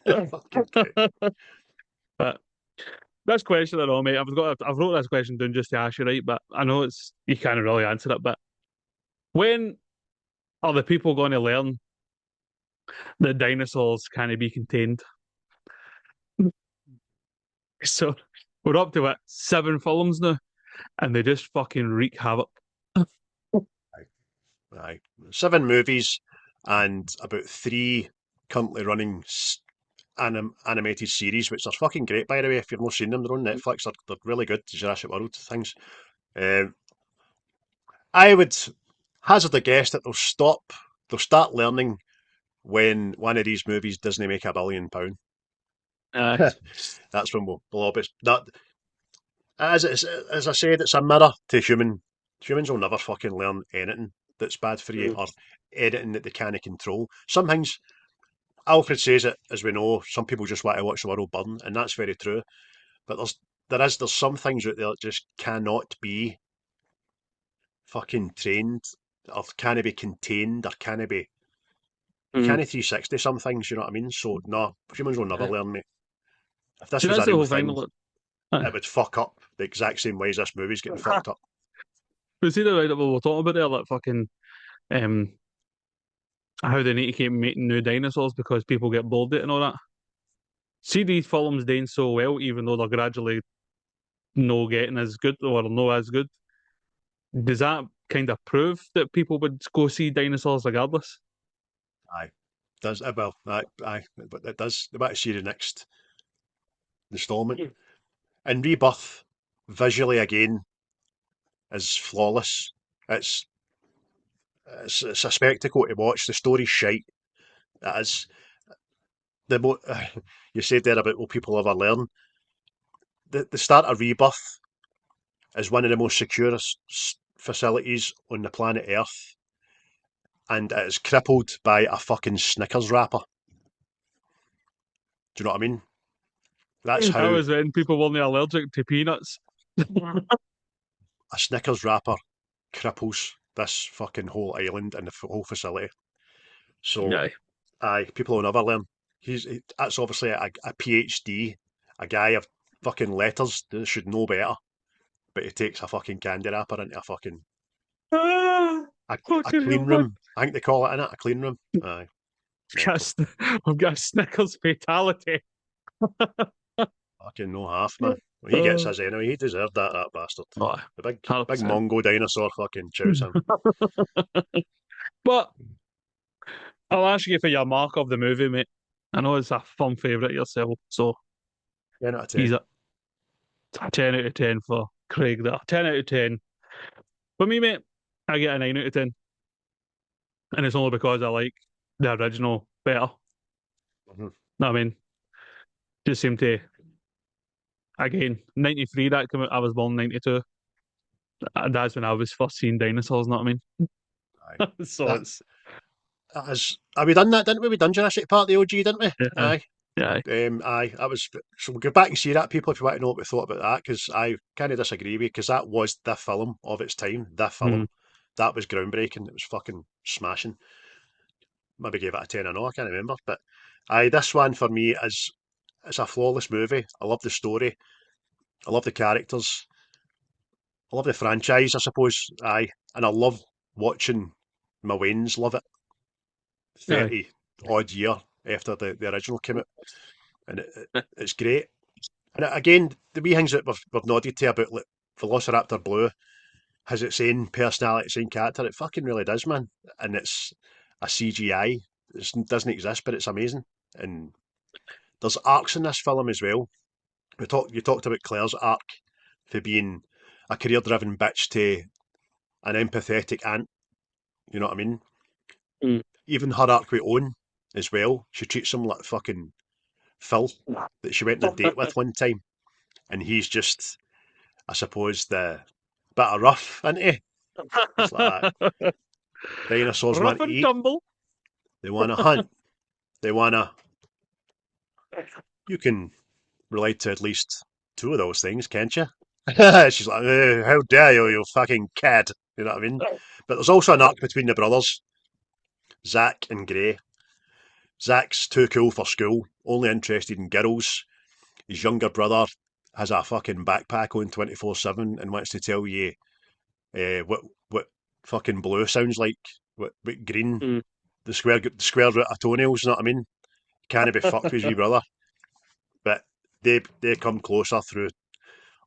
ha. Fucking great. But this question, I know, mate. I've wrote this question down just to ask you, right? But I know it's you can't really answer it. But when are the people going to learn that dinosaurs can't be contained? So we're up to 7 films now, and they just fucking wreak havoc. Aye. 7 movies and about 3 currently running animated series, which are fucking great, by the way. If you've not seen them, they're on Netflix. They're really good. The Jurassic World things. I would hazard a guess that they'll start learning when one of these movies doesn't make £1 billion. That's when we'll all be that. As I said, it's a mirror to humans will never fucking learn anything that's bad for you or anything that they can't control. Some things, Alfred says it, as we know, some people just want to watch the world burn, and that's very true. But there's some things out there that just cannot be fucking trained or can't be contained or can't be can't 360 some things, you know what I mean? So no, humans will never learn, mate. If this was a That's the real whole thing. thing, it would fuck up the exact same way as this movie's getting fucked up. We see the right that we were talking about there, like fucking how they need to keep making new dinosaurs because people get bored of it and all that. See these films doing so well, even though they're gradually no getting as good or no as good. Does that kind of prove that people would go see dinosaurs regardless? Aye, does well, aye, but it does. They want to see the next instalment. And Rebirth, visually again, is flawless. It's it's a spectacle to watch. The story's shite. It is. You said there about will people ever learn? The start of Rebirth is one of the most secure facilities on the planet Earth, and it is crippled by a fucking Snickers wrapper. Do you know what I mean? That's That how was when people weren't allergic to peanuts. a Snickers wrapper cripples this fucking whole island and the whole facility. So, Aye. aye, people will never learn. That's obviously a PhD, a guy of fucking letters that should know better, but he takes a fucking candy wrapper into a fucking a clean room. I think they call it in it a clean room. Aye, We've got a Snickers fatality. fucking no half, man. Well, he gets his anyway. He deserved that bastard. Oh, The big 100%. Mongo dinosaur fucking chows him. But I'll ask you for your mark of the movie, mate. I know it's a fun favourite yourself, so 10 out of 10. he's a 10 out of 10 for Craig there. 10 out of 10. For me, mate, I get a 9 out of 10. And it's only because I like the original better. Mhm. I mean, just seemed to, again, 93 that came out, I was born 92. That's when I was first seeing dinosaurs, know what I mean? Aye. So That- it's, we done that, didn't we? We done Jurassic Park, the OG, didn't we? yeah, Aye. yeah. Aye, that was. So we'll go back and see that, people, if you want to know what we thought about that, because I kind of disagree with you, because that was the film of its time. The film. That was groundbreaking. It was fucking smashing. Maybe gave it a 10 or no, I can't remember. But aye, this one for me is it's a flawless movie. I love the story. I love the characters. I love the franchise, I suppose. Aye. And I love watching my Waynes love it. 30 odd year after the original came out. And it's great. And again, the wee things that we've nodded to about like, Velociraptor Blue has its own personality, its own character. It fucking really does, man. And it's a CGI. It doesn't exist, but it's amazing. And there's arcs in this film as well. You talked about Claire's arc for being a career-driven bitch to an empathetic aunt. You know what I mean? Mm. Even her arc with Owen as well. She treats him like fucking Phil that she went on a date with one time, and he's just, I suppose, the bit of rough, isn't he? It's like that. Dinosaurs want Rough to and eat. tumble. They want to hunt. They want to. You can relate to at least two of those things, can't you? She's like, how dare you, you fucking kid. You know what I mean? But there's also an arc between the brothers, Zach and Gray. Zach's too cool for school, only interested in girls. His younger brother has a fucking backpack on 24/7 and wants to tell you what fucking blue sounds like, what green, the square root of toenails, you know what I mean? Can't be fucked with his wee brother. But they come closer through,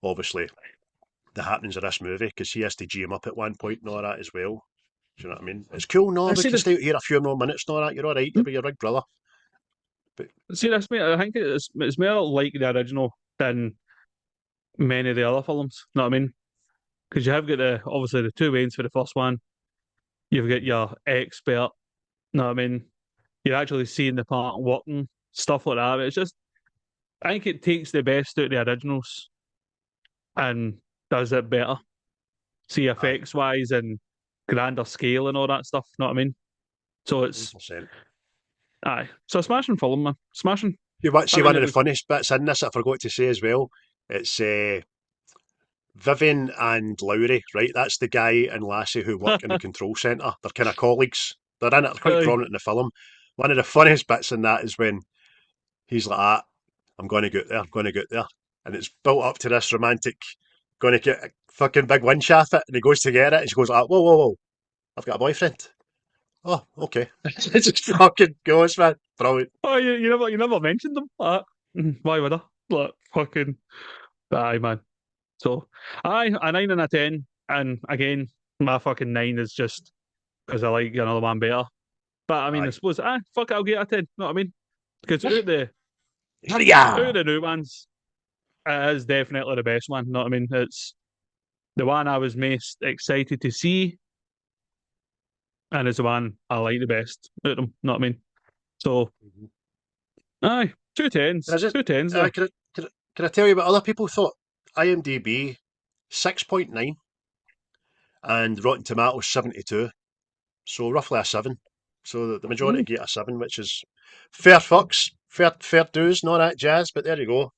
obviously, the happenings of this movie, because he has to G him up at one point and all that as well. Do you know what I mean? It's cool, no, we can stay out here a few more minutes and all that, you're alright, you're with your big brother. See this, mate. I think it's more like the original than many of the other films. Know what I mean? Because you have got obviously the two Waynes for the first one. You've got your expert. Know what I mean? You're actually seeing the part working, stuff like that. It's just, I think it takes the best out of the originals and does it better. See, Aye, effects wise and grander scale and all that stuff. Know what I mean? So it's 100%. aye. So a smashing film, man. Smashing. I See, mean, one it of the was funniest bits in this I forgot to say as well. It's Vivian and Lowry, right? That's the guy and lassie who work in the control centre. They're kind of colleagues. They're in it. They're quite aye. prominent in the film. One of the funniest bits in that is when he's like, I'm going to get there, I'm going to get there. And it's built up to this romantic, going to get a fucking big wind shaft it. And he goes to get it and she goes like, whoa, whoa, whoa, I've got a boyfriend. Oh, okay. It just fucking goes, man. Brilliant. Oh, you never mentioned them. Why would I? Like fucking aye, man. So aye, a 9 and a 10. And again, my fucking 9 is just because I like another one better. But I mean, I Aye. suppose fuck it, I'll get a 10. Know what I mean? Because out of Yeah. the new ones, it is definitely the best one. Know what I mean? It's the one I was most excited to see, and it's the one I like the best out of them. Know what I mean? So aye, two Can I tens, just, two tens uh, there. can, I, can, I, can I tell you what other people thought? IMDb 6.9 and Rotten Tomatoes 72. So roughly a 7. So the majority Mm. get a 7, which is fair fucks, fair dues, and all that jazz. But there you go.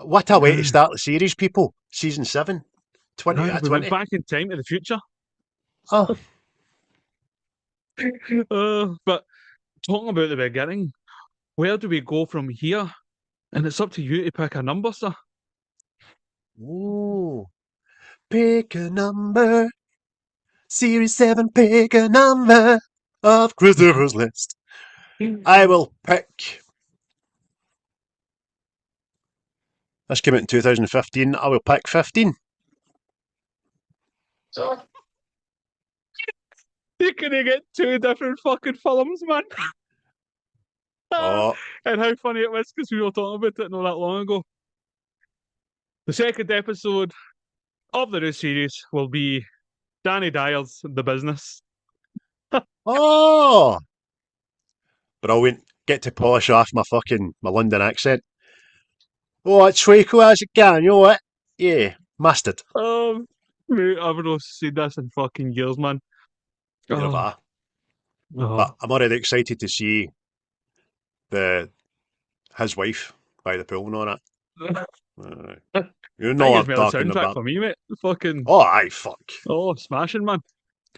What a way to Aye. start the series, people. Season 7, 20 Aye, out of we went 20. back in time to the future. Oh, But talking about the beginning, where do we go from here? And it's up to you to pick a number, sir. ooh. Pick a number. Series 7, pick a number of Christopher's list. I will pick. This came out in 2015. I will pick 15. You can get two different fucking films, man. Oh, And how funny it was because we were talking about it not that long ago. The second episode of the new series will be Danny Dyer's The Business. oh, brilliant. Get to polish off my London accent. Oh, it's Waco as it can, you know what? Yeah, mustard. Mate, I've not seen this in fucking years, man. Neither have Oh, I. But oh. I'm already excited to see the his wife by the pool and all that. You I know think what it's I'm more the talking soundtrack about. for me, mate. Fucking Oh, aye, fuck. smashing, man.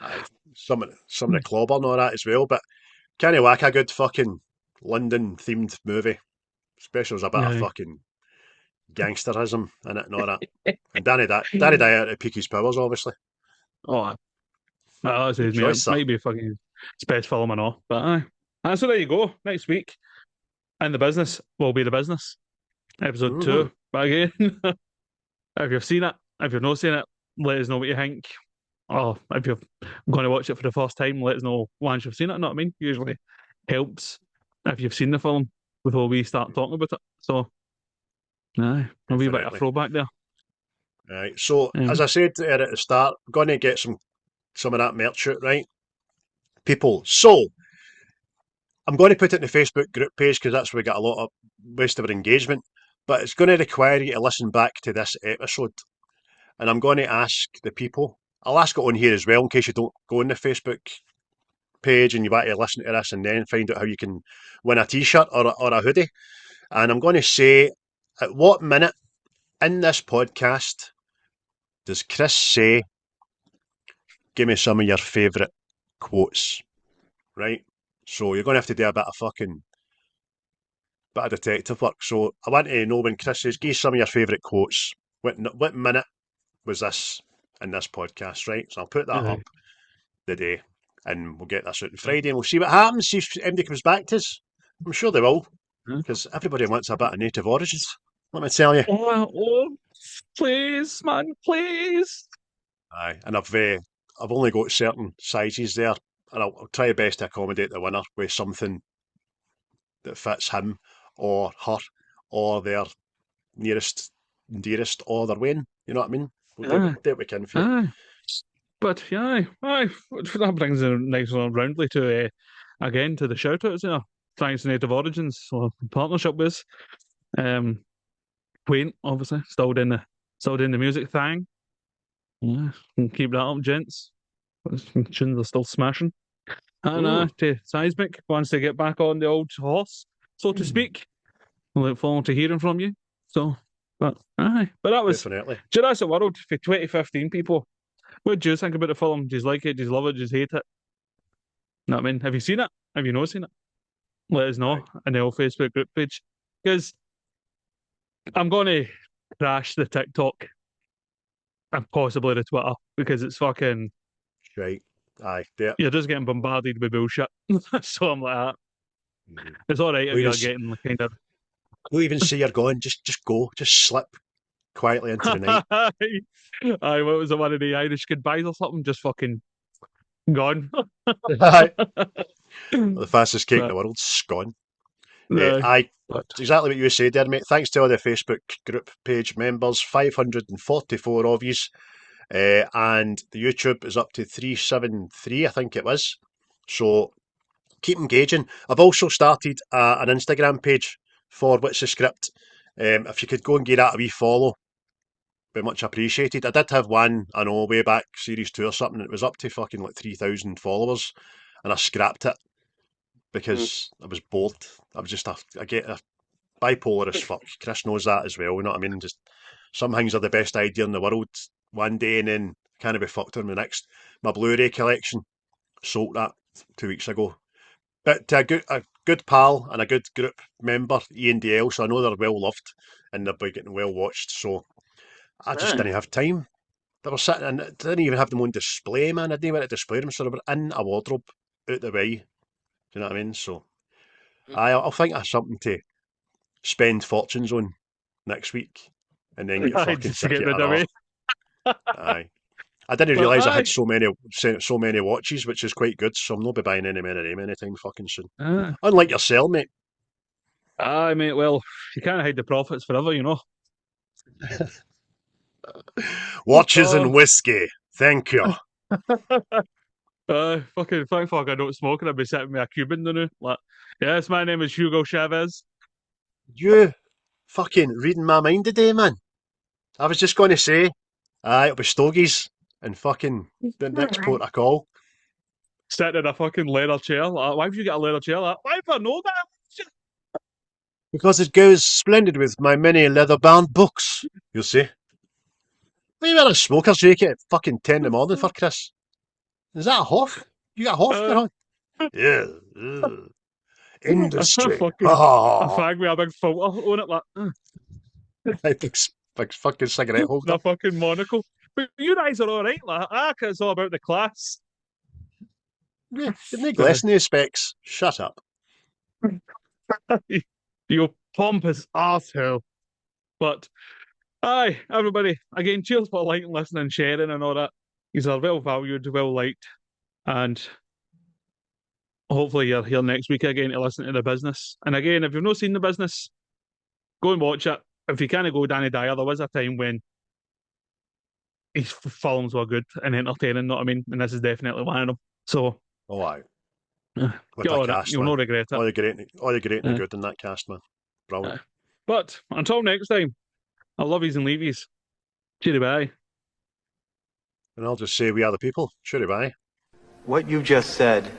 Aye. Some of the clobber and all that as well, but can you whack a good fucking London themed movie? Especially as a bit of Yeah. fucking gangsterism in it and all that. And Danny Dyer at peak his powers, obviously. Oh, that says me. It Rejoice, sir. might be fucking its best film and all, but aye. So there you go. Next week, and the business will be the business. Episode Mm-hmm. 2. But again, if you've seen it, if you've not seen it, let us know what you think. Or if you're going to watch it for the first time, let us know once you've seen it. Know what I mean? Usually helps if you've seen the film before we start talking about it. So, aye, a wee bit of Definitely. throwback there. Right. So, as Um, I said there at the start, I'm going to get some of that merch out, right? People. So, I'm going to put it in the Facebook group page because that's where we get a lot of waste of our engagement. But it's going to require you to listen back to this episode. And I'm going to ask the people. I'll ask it on here as well in case you don't go on the Facebook page and you want to listen to this and then find out how you can win a t-shirt or a hoodie. And I'm going to say, at what minute in this podcast does Chris say, give me some of your favourite quotes, right? So you're going to have to do a bit of detective work. So I want to know when Chris says, give some of your favourite quotes. What minute was this in this podcast, right? So I'll put that up aye. the day and we'll get this out on Friday and we'll see what happens. See if MD comes back to us. I'm sure they will, because everybody wants a bit of native origins. Let me tell you. Oh, please, man, please. Aye, and I've only got certain sizes there, and I'll try my best to accommodate the winner with something that fits him or her or their nearest and dearest or their Wayne. You know what I mean? We'll do what we can for you. Aye. But yeah, aye, that brings it nice and roundly to again to the shout outs there. Thanks to Native Origins for partnership with Wayne, obviously, still doing the music thing. Yeah, and keep that up, gents. Tunes are still smashing. And to Seismic wants to get back on the old horse, so to speak. I look forward to hearing from you. So, but that was Definitely. Jurassic World for 2015, people. What do you think about the film? Do you like it? Do you love it? Do you hate it? Know what I mean? Have you seen it? Have you not seen it? Let us know in the old Facebook group page. Because I'm going to crash the TikTok and possibly the Twitter because it's fucking... Right. Aye. Yeah. You're just getting bombarded with bullshit. So I'm like that. It's all right if you're getting kind of... Don't even say you're going. Just go. Just slip quietly into the night. Aye, what was it, one of the Irish goodbyes or something? Just fucking gone. Aye. The fastest cake in the world's gone. Aye. It's exactly what you said there, mate. Thanks to all the Facebook group page members, 544 of yous. And the YouTube is up to 373, I think it was. So keep engaging. I've also started an Instagram page for What's the Script. If you could go and give that a wee follow, be much appreciated. I did have one, I know, way back, series 2 or something. It was up to fucking like 3,000 followers, and I scrapped it because I was bored. I was just I get a bipolar as fuck. Chris knows that as well. You know what I mean? Just some things are the best idea in the world one day, and then can't be fucked on the next. My Blu-ray collection, sold that 2 weeks ago. But a good pal and a good group member, ENDL, so I know they're well loved and they're getting well watched. So I just didn't have time. They were sitting and didn't even have them on display, man. I didn't even want to display them, so they were in a wardrobe out the way. Do you know what I mean? So I'll think of something to spend fortunes on next week and then get fucking just to ticket get rid of it. Aye. I didn't realise I had so many watches, which is quite good, so I'm not be buying any more of them anytime fucking soon. Unlike yourself, mate. Aye, mate, well, you can't hide the profits forever, you know. Watches and whiskey. Thank you. Fucking thank fuck I don't smoke and I'd be sitting with a Cuban now. Like, yes, my name is Hugo Chavez. You fucking reading my mind today, man. I was just going to say, it'll be Stogies and fucking the next port I call. Sitting in a fucking leather chair. Like, why have you got a leather chair? Like, why have I know that? Because it goes splendid with my many leather-bound books, you'll see. What are you wearing a smoker's jacket at fucking 10 in the morning for, Chris? Is that a Hoff? You got a Hoff? Yeah. Industry. A fag with a big filter on it, like. big fucking cigarette holder. The fucking monocle. But you guys are alright, like, it's all about the class. Yeah, didn't lessen the specs. Shut up. You pompous arsehole. But, aye, everybody, again, cheers for liking, listening, sharing and all that. These are well valued, well liked. And hopefully you're here next week again to listen to The Business. And again, if you've not seen The Business, go and watch it. If you can't go Danny Dyer, there was a time when his films were good and entertaining, know what I mean? And this is definitely one of them. So, aye. Get on it. You'll not regret it. All the great and good in that cast, man. Brilliant. But until next time, I love yous and leave yous. Cheery bye. And I'll just say we are the people. Cheery bye. What you just said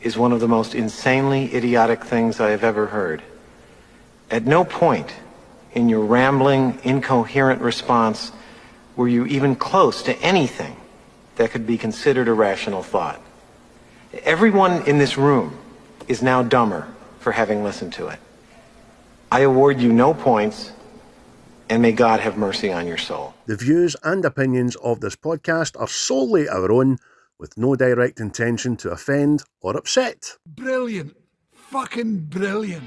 is one of the most insanely idiotic things I have ever heard. At no point in your rambling, incoherent response were you even close to anything that could be considered a rational thought. Everyone in this room is now dumber for having listened to it. I award you no points, and may God have mercy on your soul. The views and opinions of this podcast are solely our own, with no direct intention to offend or upset. Brilliant. Fucking brilliant.